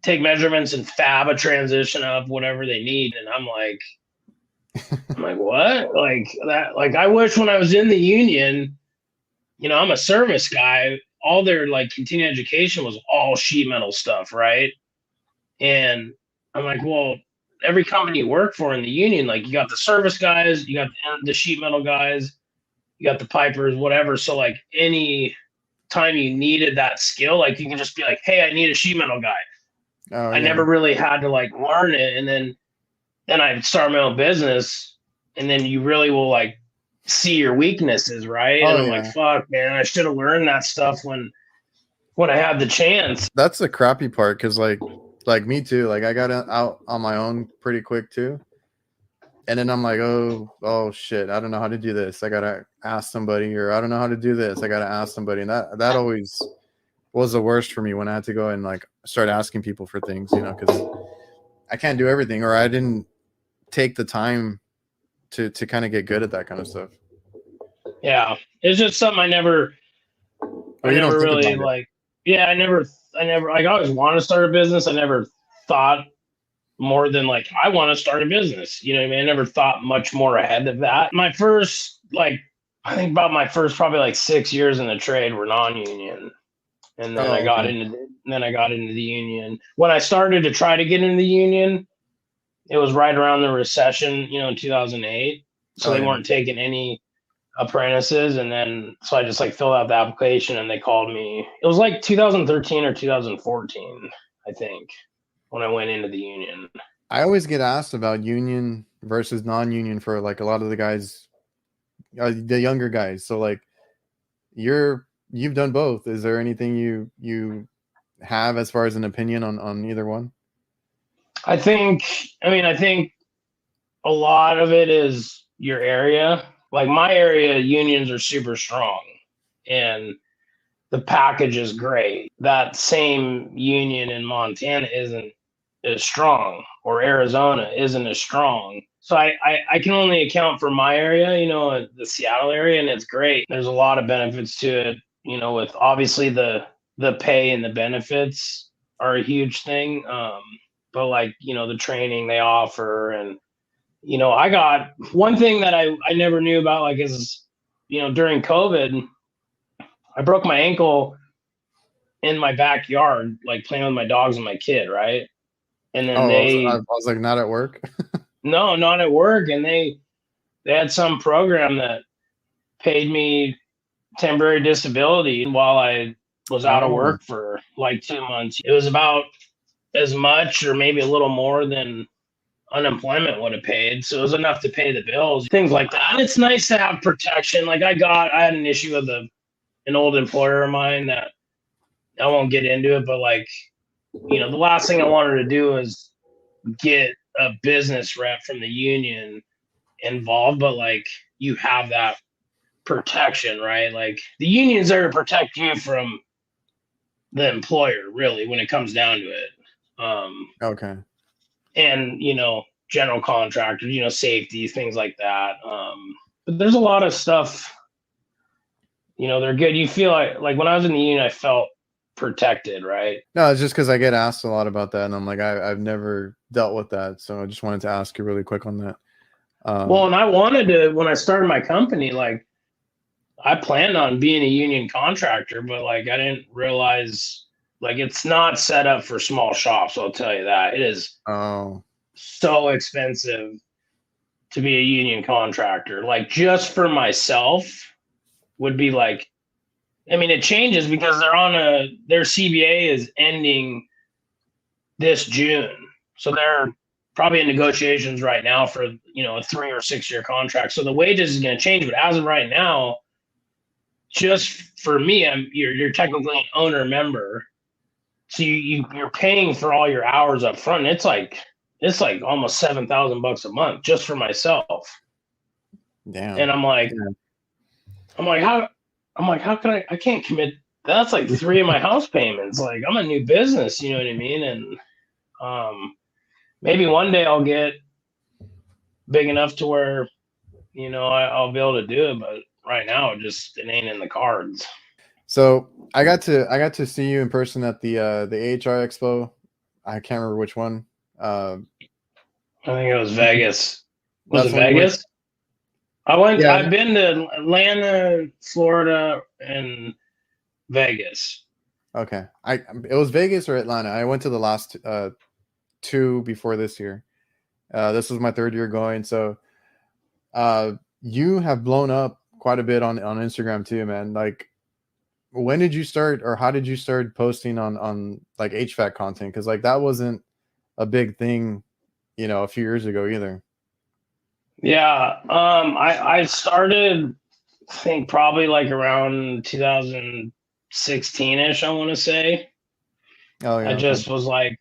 take measurements and fab a transition of whatever they need. And I'm like what? Like that, like I wish when I was in the union, I'm a service guy, all their like continuing education was all sheet metal stuff, right? And I'm like, well, every company you work for in the union, like you got the service guys, you got the sheet metal guys, you got the pipers, whatever. So like any time you needed that skill, like you can just be like, hey, I need a sheet metal guy. I never really had to like learn it. And then I started my own business, and then you really will like see your weaknesses, right? And I'm like, fuck, man, I should have learned that stuff when I had the chance. That's the crappy part, because like me too. Like I got out on my own pretty quick too. And then I'm like, oh shit, I don't know how to do this. I gotta ask somebody, or I don't know how to do this. I gotta ask somebody. And that always was the worst for me when I had to go and like start asking people for things, because I can't do everything, or I didn't take the time to kind of get good at that kind of stuff. Yeah. It's just something I never really like. Yeah, I never like, I always want to start a business. I never thought more than like, I want to start a business. You know what I mean? I never thought much more ahead of that. My first, like, I think about my first probably like 6 years in the trade were non-union. And then I got into the union. When I started to try to get into the union, it was right around the recession, in 2008. So they weren't taking any apprentices. And then, so I just like filled out the application and they called me. It was like 2013 or 2014, I think, when I went into the union. I always get asked about union versus non-union for like a lot of the guys, the younger guys. So like you've done both. Is there anything you have as far as an opinion on either one? I think a lot of it is your area. Like my area, unions are super strong and the package is great. That same union in Montana isn't as strong, or Arizona isn't as strong. So I can only account for my area, the Seattle area, and it's great. There's a lot of benefits to it, with obviously the pay and the benefits are a huge thing. But like, the training they offer, and, I got one thing that I never knew about, like, is, during COVID, I broke my ankle in my backyard, like playing with my dogs and my kid. Right. And then Oh, I was like, not at work. no, not at work. And they had some program that paid me temporary disability while I was out of Oh, work for like 2 months. It was about as much or maybe a little more than unemployment would have paid. So it was enough to pay the bills, things like that. And it's nice to have protection. Like I had an issue with an old employer of mine that I won't get into it, but like, the last thing I wanted to do is get a business rep from the union involved, but like you have that protection, right? Like the union's there to protect you from the employer, really, when it comes down to it. okay. And general contractors, safety, things like that. But there's a lot of stuff. They're good. You feel like when I was in the union, I felt protected, right? No, it's just because I get asked a lot about that, and I'm like, I've never dealt with that, so I just wanted to ask you really quick on that. Well, and I wanted to, when I started my company, like I planned on being a union contractor, but like I didn't realize like it's not set up for small shops. I'll tell you that. It is so expensive to be a union contractor. Like just for myself would be like, I mean, it changes because their CBA is ending this June. So they're probably in negotiations right now for, a 3 or 6 year contract. So the wages is going to change, but as of right now, just for me, you're technically an owner member. So you're paying for all your hours up front. It's like almost $7,000 a month just for myself. Damn. And I'm like, how can I can't commit. That's like 3 of my house payments. Like I'm a new business, you know what I mean? And maybe one day I'll get big enough to where, I'll be able to do it. But right now, it ain't in the cards. So I got to see you in person at the AHR Expo. I can't remember which one. I think it was Vegas. Was it That's when you Vegas? Yeah. I've been to Atlanta, Florida, and Vegas. Okay. It was Vegas or Atlanta. I went to the last 2 before this year. This was my 3rd year going. So you have blown up quite a bit on Instagram too, man. Like, when did you start, or how did you start posting on like HVAC content? Because like that wasn't a big thing, a few years ago either. Yeah. I started, I think probably like around 2016-ish, I want to say. Oh yeah. I just was like,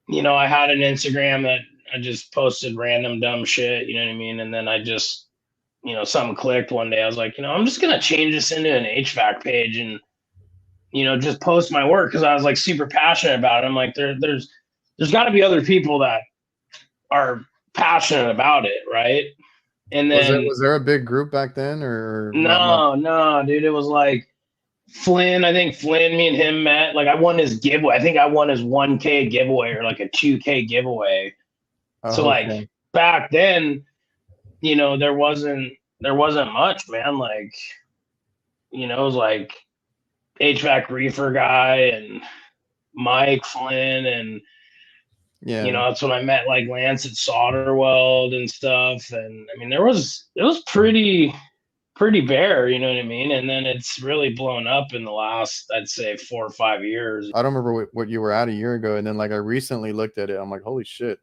I had an Instagram that I just posted random dumb shit, you know what I mean? And then I just, something clicked one day. I was like, I'm just going to change this into an HVAC page and, just post my work. Cause I was like super passionate about it. I'm like, there's gotta be other people that are passionate about it. Right. And then was there a big group back then or no, dude, it was like Flynn. I think Flynn, me and him met, like I won his giveaway. I think I won his 1K giveaway or like a 2K giveaway. So like back then, there wasn't much, man. Like, it was like HVAC reefer guy and Mike Flynn and that's when I met like Lance at Solderweld and stuff. And I mean, it was pretty bare, you know what I mean? And then it's really blown up in the last, I'd say 4 or 5 years. I don't remember what you were at a year ago. And then like I recently looked at it. I'm like, holy shit.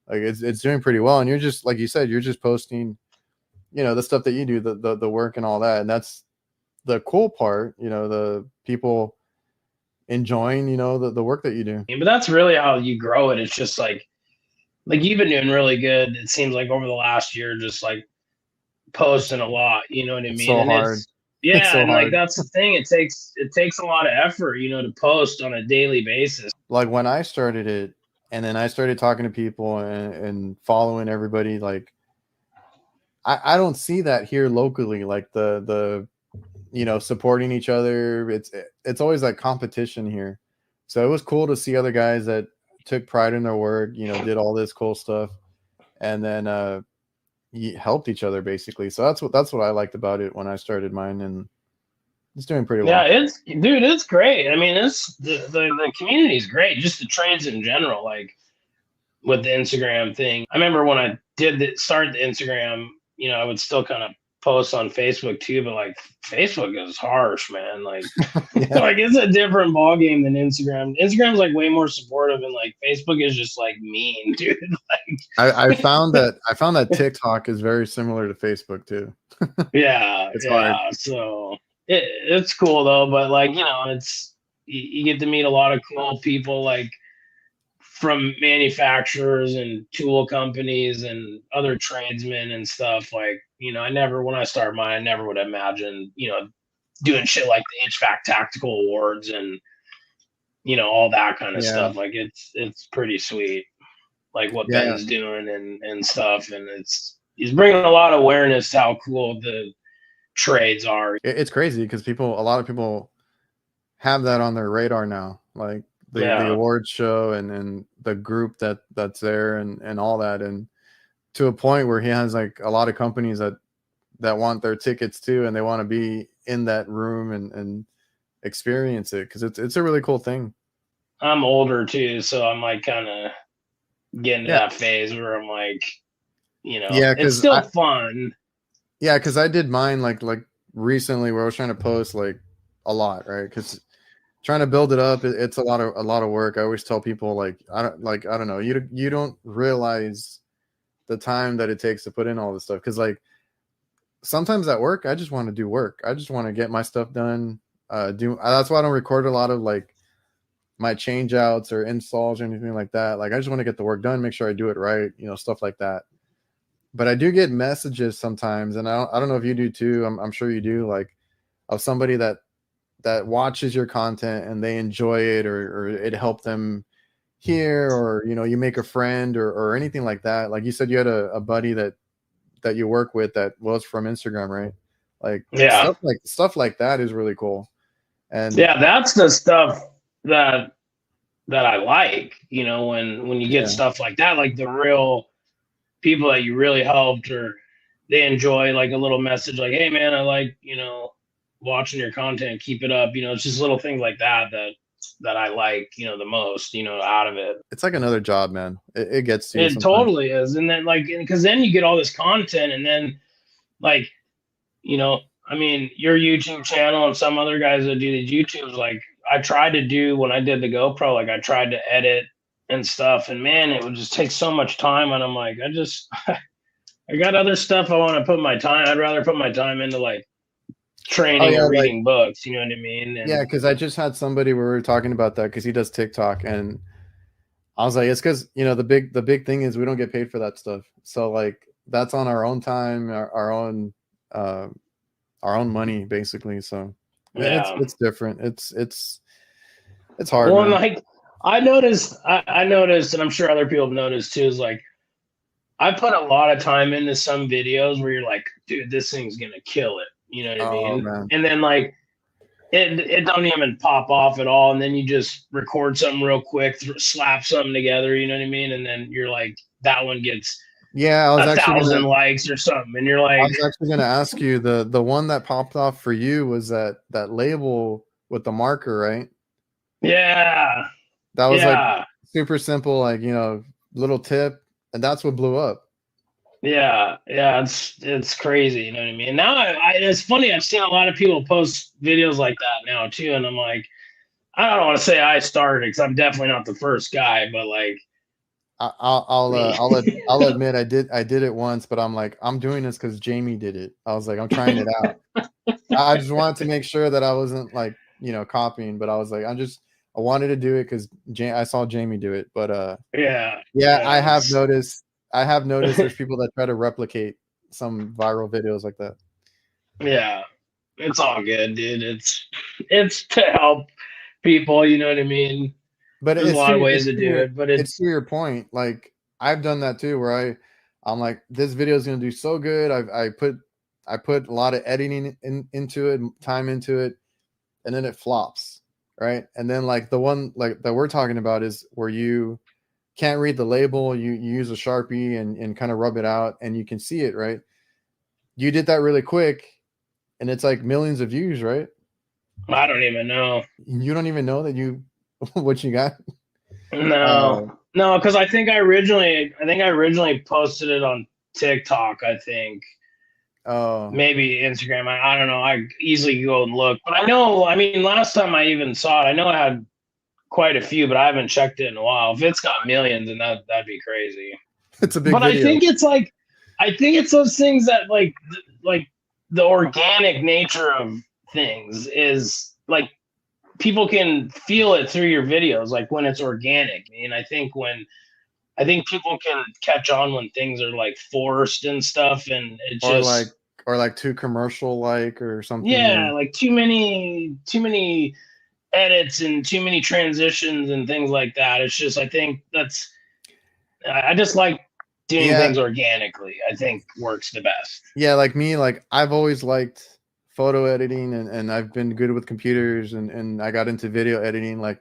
Like it's doing pretty well. And you're just, like you said, you're just posting, the stuff that you do, the work and all that. And that's the cool part, the people enjoying, the work that you do. But that's really how you grow it. It's just like you've been doing really good. It seems like over the last year, just like posting a lot, you know what I mean? So and hard. Yeah. So and like, that's the thing. It takes a lot of effort, to post on a daily basis. Like when I started it and then I started talking to people and following everybody, like I don't see that here locally. Like the supporting each other. It's always like competition here. So it was cool to see other guys that took pride in their work, did all this cool stuff and then helped each other basically. So that's what I liked about it when I started mine, and it's doing pretty well. Yeah, it's great. I mean, the community is great. Just the trades in general. Like with the Instagram thing. I remember when I start the Instagram, you know, I would still kind of post on Facebook too, but like Facebook is harsh, man. Like, Yeah. like it's a different ball game than Instagram. Instagram's like way more supportive, and like Facebook is just like mean, dude. Like, I found that TikTok is very similar to Facebook too. yeah, It's yeah. hard. So it's cool though, but like, you know, it's you get to meet a lot of cool people, like from manufacturers and tool companies and other tradesmen and stuff. Like, you know, when I started mine, I never would imagine, you know, doing shit like the HVAC tactical awards and, you know, all that kind of Yeah. stuff. Like it's pretty sweet, like what Yeah. Ben's doing and stuff. And he's bringing a lot of awareness to how cool the trades are. It's crazy because a lot of people have that on their radar now, like the awards show and the group that's there and all that, and to a point where he has like a lot of companies that want their tickets too, and they want to be in that room and experience it because it's a really cool thing. I'm older too, so I'm like kind of getting to that phase where I'm like, you know, it's still fun. Yeah, because I did mine like recently where I was trying to post like a lot, right? Because trying to build it up, it's a lot of work. I always tell people like I don't know, you don't realize the time that it takes to put in all this stuff, because like sometimes at work I just want to do work. I just want to get my stuff done. That's why I don't record a lot of like my change outs or installs or anything like that. Like I just want to get the work done, make sure I do it right, you know, stuff like that. But I do get messages sometimes, and I don't know if you do too. I'm sure you do, like of somebody that watches your content and they enjoy it, or it helped them here, or you know, you make a friend or anything like that. Like you said, you had a buddy that you work with that was from Instagram, right? Like stuff like that is really cool. And yeah, that's the stuff that I like, you know, when you get stuff like that, like the real people that you really helped, or they enjoy like a little message like, hey man, I like, you know, watching your content, keep it up. You know, it's just little things like that I like, you know, the most, you know, out of it. It's like another job, man. It gets to you. It totally is. And then like, because then you get all this content, and then like, you know, I mean, your YouTube channel and some other guys that do the YouTubes, like I tried to do when I did the GoPro, like I tried to edit and stuff, and man, it would just take so much time. And I'm like, I got other stuff I want to put my time. I'd rather put my time into like training or reading books, you know what I mean? And yeah, because I just had somebody where we were talking about that, because he does TikTok, and I was like, it's because, you know, the big thing is we don't get paid for that stuff. So like that's on our own time, our own money basically. So it's different. It's hard. Well, and like I noticed, and I'm sure other people have noticed too, is like I put a lot of time into some videos where you're like, dude, this thing's gonna kill it. You know what I mean? Man. And then like it don't even pop off at all, and then you just record something real quick, slap something together. You know what I mean? And then you're like, that one gets I was 1,000 likes or something, and you're like, I was actually gonna ask you, the one that popped off for you was that label with the marker, right? Yeah, that was like super simple, like, you know, little tip, and that's what blew up. Yeah, it's crazy, you know what I mean? Now it's funny, I've seen a lot of people post videos like that now too, and I'm like, I don't want to say I started because I'm definitely not the first guy, but like I'll admit I did it once, but I'm like, I'm doing this because Jamie did it. I was like, I'm trying it out. I just wanted to make sure that I wasn't like, you know, copying, but I was like, I wanted to do it because I saw Jamie do it. But I have noticed there's people that try to replicate some viral videos like that. Yeah, it's all good, dude. It's to help people, you know what I mean? But there's a lot of ways to do it, but it's to your point. Like I've done that too, where I'm like, this video is going to do so good. I put a lot of editing into it, time into it, and then it flops, right? And then like the one like that we're talking about is where you can't read the label, you use a Sharpie and kind of rub it out, and you can see it, right? You did that really quick, and it's like millions of views, right? I don't even know. You don't even know that you what you got? No, No, because I think I originally posted it on TikTok. I think Oh, maybe Instagram. I don't know. I easily go and look, but I know. I mean, last time I even saw it, I know I had quite a few, but I haven't checked it in a while. If it's got millions, then that'd be crazy. it's a big But I video. think it's like, I think it's those things that like the organic nature of things is like people can feel it through your videos, like when it's organic. And I think people can catch on when things are like forced and stuff, and it Or like just too commercial like or something. yeah, like too many edits and too many transitions and things like that. It's just I think I just like doing Yeah, things organically. I think works the best. yeah, like me, like I've always liked photo editing, and I've been good with computers, and I got into video editing. Like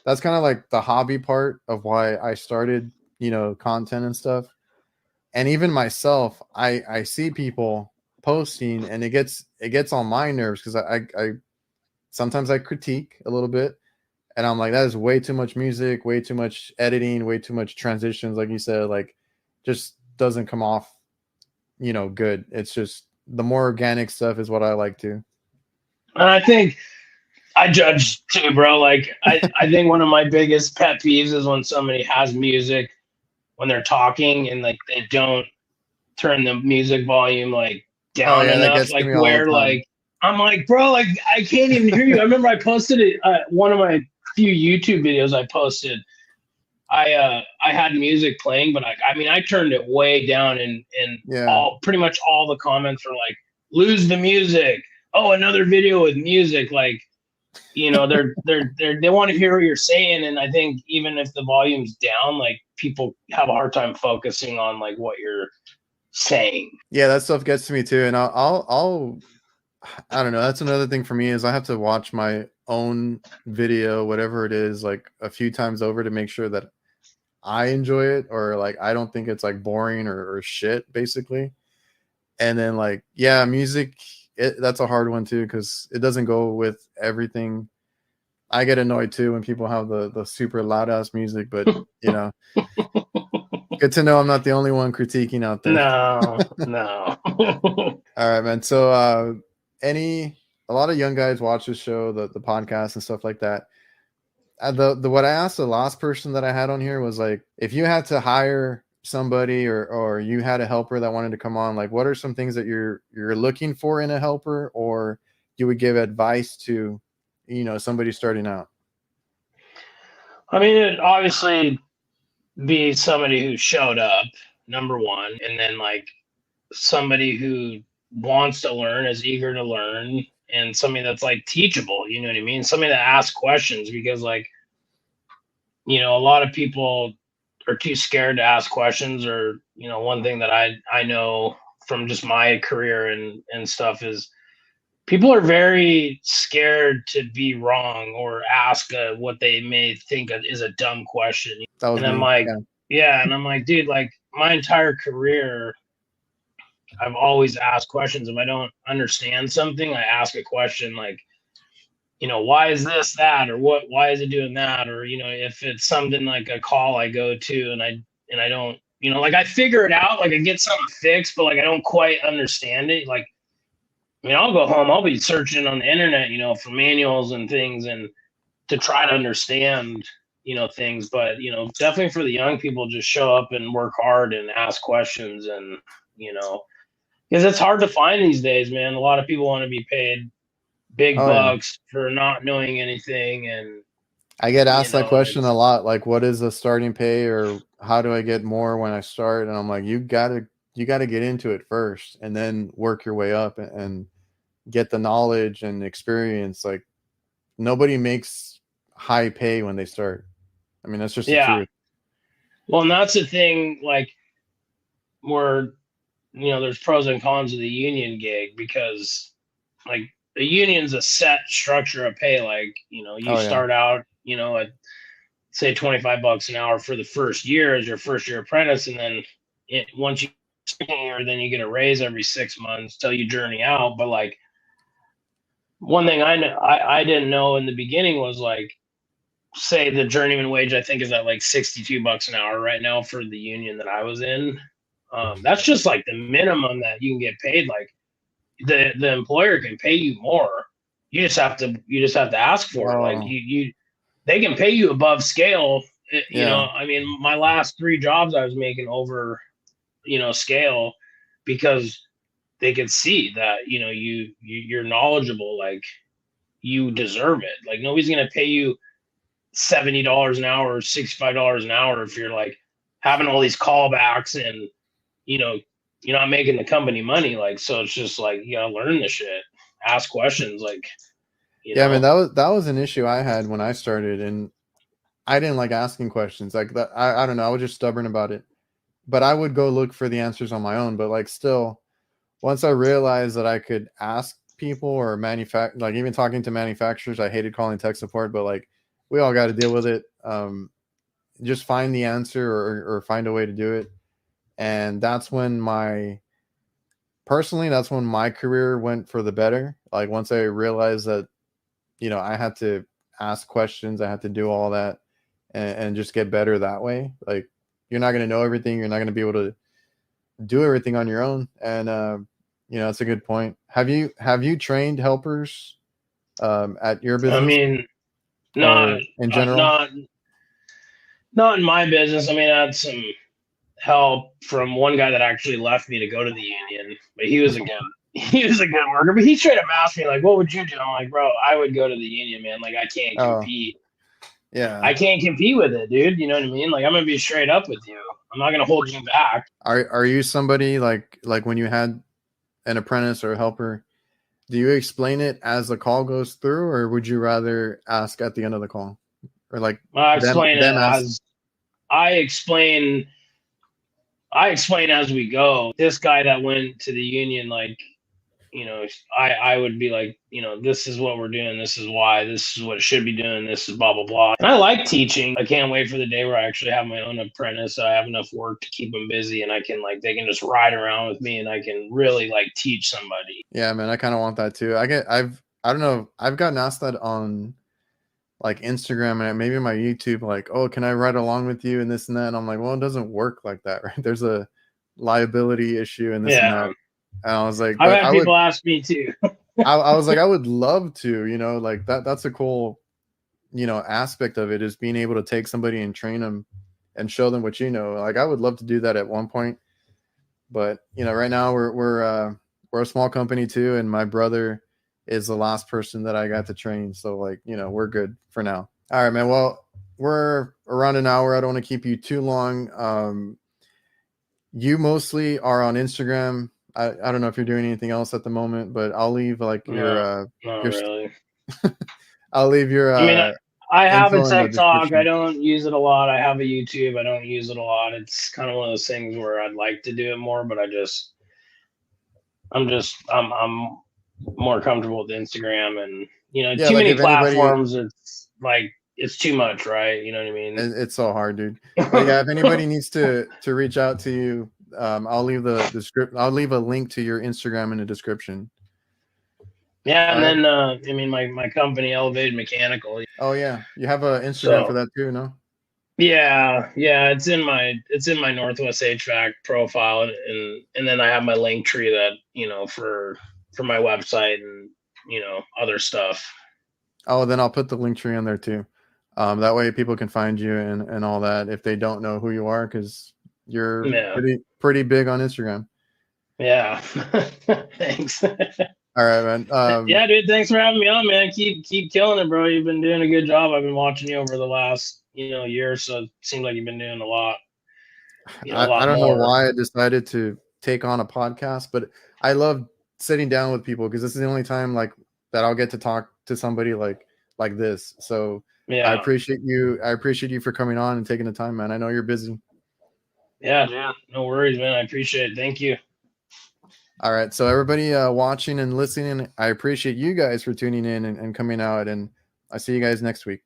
that's kind of like the hobby part of why I started, content and stuff. And even myself, I see people posting, and it gets on my nerves because I sometimes I critique a little bit, and I'm like, that is way too much music, way too much editing, way too much transitions, like you said, like just doesn't come off, good. It's just the more organic stuff is what I like to. And I think I judge too, bro. Like I think one of my biggest pet peeves is when somebody has music when they're talking and like they don't turn the music volume like Oh down yeah, that enough, gets to like me all the where time. like I'm like, bro, like I can't even hear you. I remember I posted it one of my few YouTube videos I posted. I had music playing, but I mean I turned it way down and Yeah. all pretty much all the comments were like, lose the music. Oh, another video with music, like they want to hear what you're saying, and I think even if the volume's down, like people have a hard time focusing on like what you're saying. Yeah, that stuff gets to me too. And I don't know. That's another thing for me is I have to watch my own video, whatever it is, like a few times over to make sure that I enjoy it, or like I don't think it's like boring or shit, basically. And then like, yeah, music, that's a hard one too because it doesn't go with everything. I get annoyed too when people have the super loud ass music, but you know, good to know I'm not the only one critiquing out there. No, no. All right, man. So, a lot of young guys watch this show, the podcast and stuff like that. The what I asked the last person that I had on here was like, if you had to hire somebody or you had a helper that wanted to come on, like, what are some things that you're looking for in a helper, or you would give advice to, somebody starting out? I mean, it obviously be somebody who showed up, number one, and then like somebody who wants to learn, is eager to learn, and somebody that's like teachable. You know what I mean? Somebody that asks questions because like a lot of people are too scared to ask questions, or one thing that I know from just my career and stuff is people are very scared to be wrong or ask what they may think is a dumb question. That was And I'm me. like, Yeah. yeah, and I'm like, dude, like my entire career I've always asked questions. If I don't understand something, I ask a question like, why is this that, or why is it doing that, or if it's something like a call I go to and I don't, like I figure it out, like I get something fixed, but like I don't quite understand it. Like, I mean, I'll go home, I'll be searching on the internet, for manuals and things and to try to understand, things. But, definitely for the young people, just show up and work hard and ask questions and, because it's hard to find these days, man. A lot of people want to be paid big Oh yeah. bucks for not knowing anything, and I get asked that question a it's lot, like what is the starting pay, or how do I get more when I start? And I'm like, you gotta get into it first and then work your way up and get the knowledge and experience. Like nobody makes high pay when they start. I mean, that's just the yeah. truth. Well, and that's the thing, like where there's pros and cons of the union gig because like the union's a set structure of pay. Like you Oh yeah. start out at say $25 an hour for the first year as your first year apprentice, and then once you year, then you get a raise every 6 months till you journey out. But like one thing I know I didn't know in the beginning was like say the journeyman wage, I think, is at like $62 an hour right now for the union that I was in. That's just like the minimum that you can get paid. Like the employer can pay you more. You just have to ask for it. Like Oh, they can pay you above scale. yeah. I mean, my last 3 jobs I was making over, scale, because they could see that, you're knowledgeable, like you deserve it. Like nobody's gonna pay you $70 an hour or $65 an hour if you're like having all these callbacks and you know you're not making the company money. Like, so it's just like you gotta learn the shit, ask questions, like Yeah, I mean that was an issue I had when I started, and I didn't like asking questions like that. I don't know. I was just stubborn about it, but I would go look for the answers on my own. But like still, once I realized that I could ask people or like even talking to manufacturers, I hated calling tech support, but like we all got to deal with it. Just find the answer or find a way to do it. And that's when that's when my career went for the better. Like once I realized that, I had to ask questions, I had to do all that and just get better that way. Like you're not going to know everything. You're not going to be able to do everything on your own. And, that's a good point. Have you trained helpers at your I business mean, not or in general? not in my business. I mean, I had some help from one guy that actually left me to go to the union, but he was a good worker. But he straight up asked me like, "What would you do?" I'm like, "Bro, I would go to the union, man. Like, I can't Oh, compete. yeah. I can't compete with it, dude. You know what I mean? Like, I'm gonna be straight up with you. I'm not gonna hold you back." Are you somebody like when you had an apprentice or a helper, do you explain it as the call goes through, or would you rather ask at the end of the call, or like I them explain it them ask? as I explain. I explain as we go. This guy that went to the union, like, I would be like, this is what we're doing. This is why. This is what it should be doing. This is blah, blah, blah. And I like teaching. I can't wait for the day where I actually have my own apprentice. So I have enough work to keep them busy and I can, like, they can just ride around with me and I can really, like, teach somebody. Yeah, man, I kind of want that too. I don't know. I've gotten asked that on like Instagram and maybe my YouTube, like, oh, can I ride along with you and this and that? And I'm like, well, it doesn't work like that, right? There's a liability issue and this and that. Yeah. And I was like, I've but had people ask me too. I was like, I would love to, like that's a cool, aspect of it is being able to take somebody and train them and show them what you know. Like I would love to do that at one point, but right now we're a small company too, and my brother is the last person that I got to train. So like, we're good for now. All right, man. Well, we're around an hour. I don't want to keep you too long. You mostly are on Instagram. I don't know if you're doing anything else at the moment, but I'll leave like No, not your really. I'll leave your I mean, I have a info in the TikTok. I description. don't use it a lot. I have a YouTube. I don't use it a lot. It's kind of one of those things where I'd like to do it more, but I'm more comfortable with Instagram and Yeah, too like many if anybody, platforms. It's like it's too much, right? You know what I mean? it's so hard, dude. But yeah, if anybody needs to reach out to you, I'll leave I'll leave a link to your Instagram in the description. Yeah, All and right. then I mean my company Elevated Mechanical. Oh yeah, you have a Instagram for So that too, no? yeah, it's in my Northwest HVAC profile, and then I have my link tree that for my website and other stuff. Oh, then I'll put the link tree in there too. That way people can find you and all that if they don't know who you are, because you're Yeah, pretty big on Instagram. yeah. Thanks. All right, man. Yeah, dude. Thanks for having me on, man. Keep killing it, bro. You've been doing a good job. I've been watching you over the last year or so. It seems like you've been doing a lot, a I lot don't know more. why I decided to take on a podcast, but I love sitting down with people because this is the only time like that I'll get to talk to somebody like this. So I Yeah, appreciate you. I appreciate you for coming on and taking the time, man. I know you're busy. yeah, dude. No worries, man. I appreciate it. Thank you. All right. So everybody watching and listening, I appreciate you guys for tuning in and coming out. And I see you guys next week.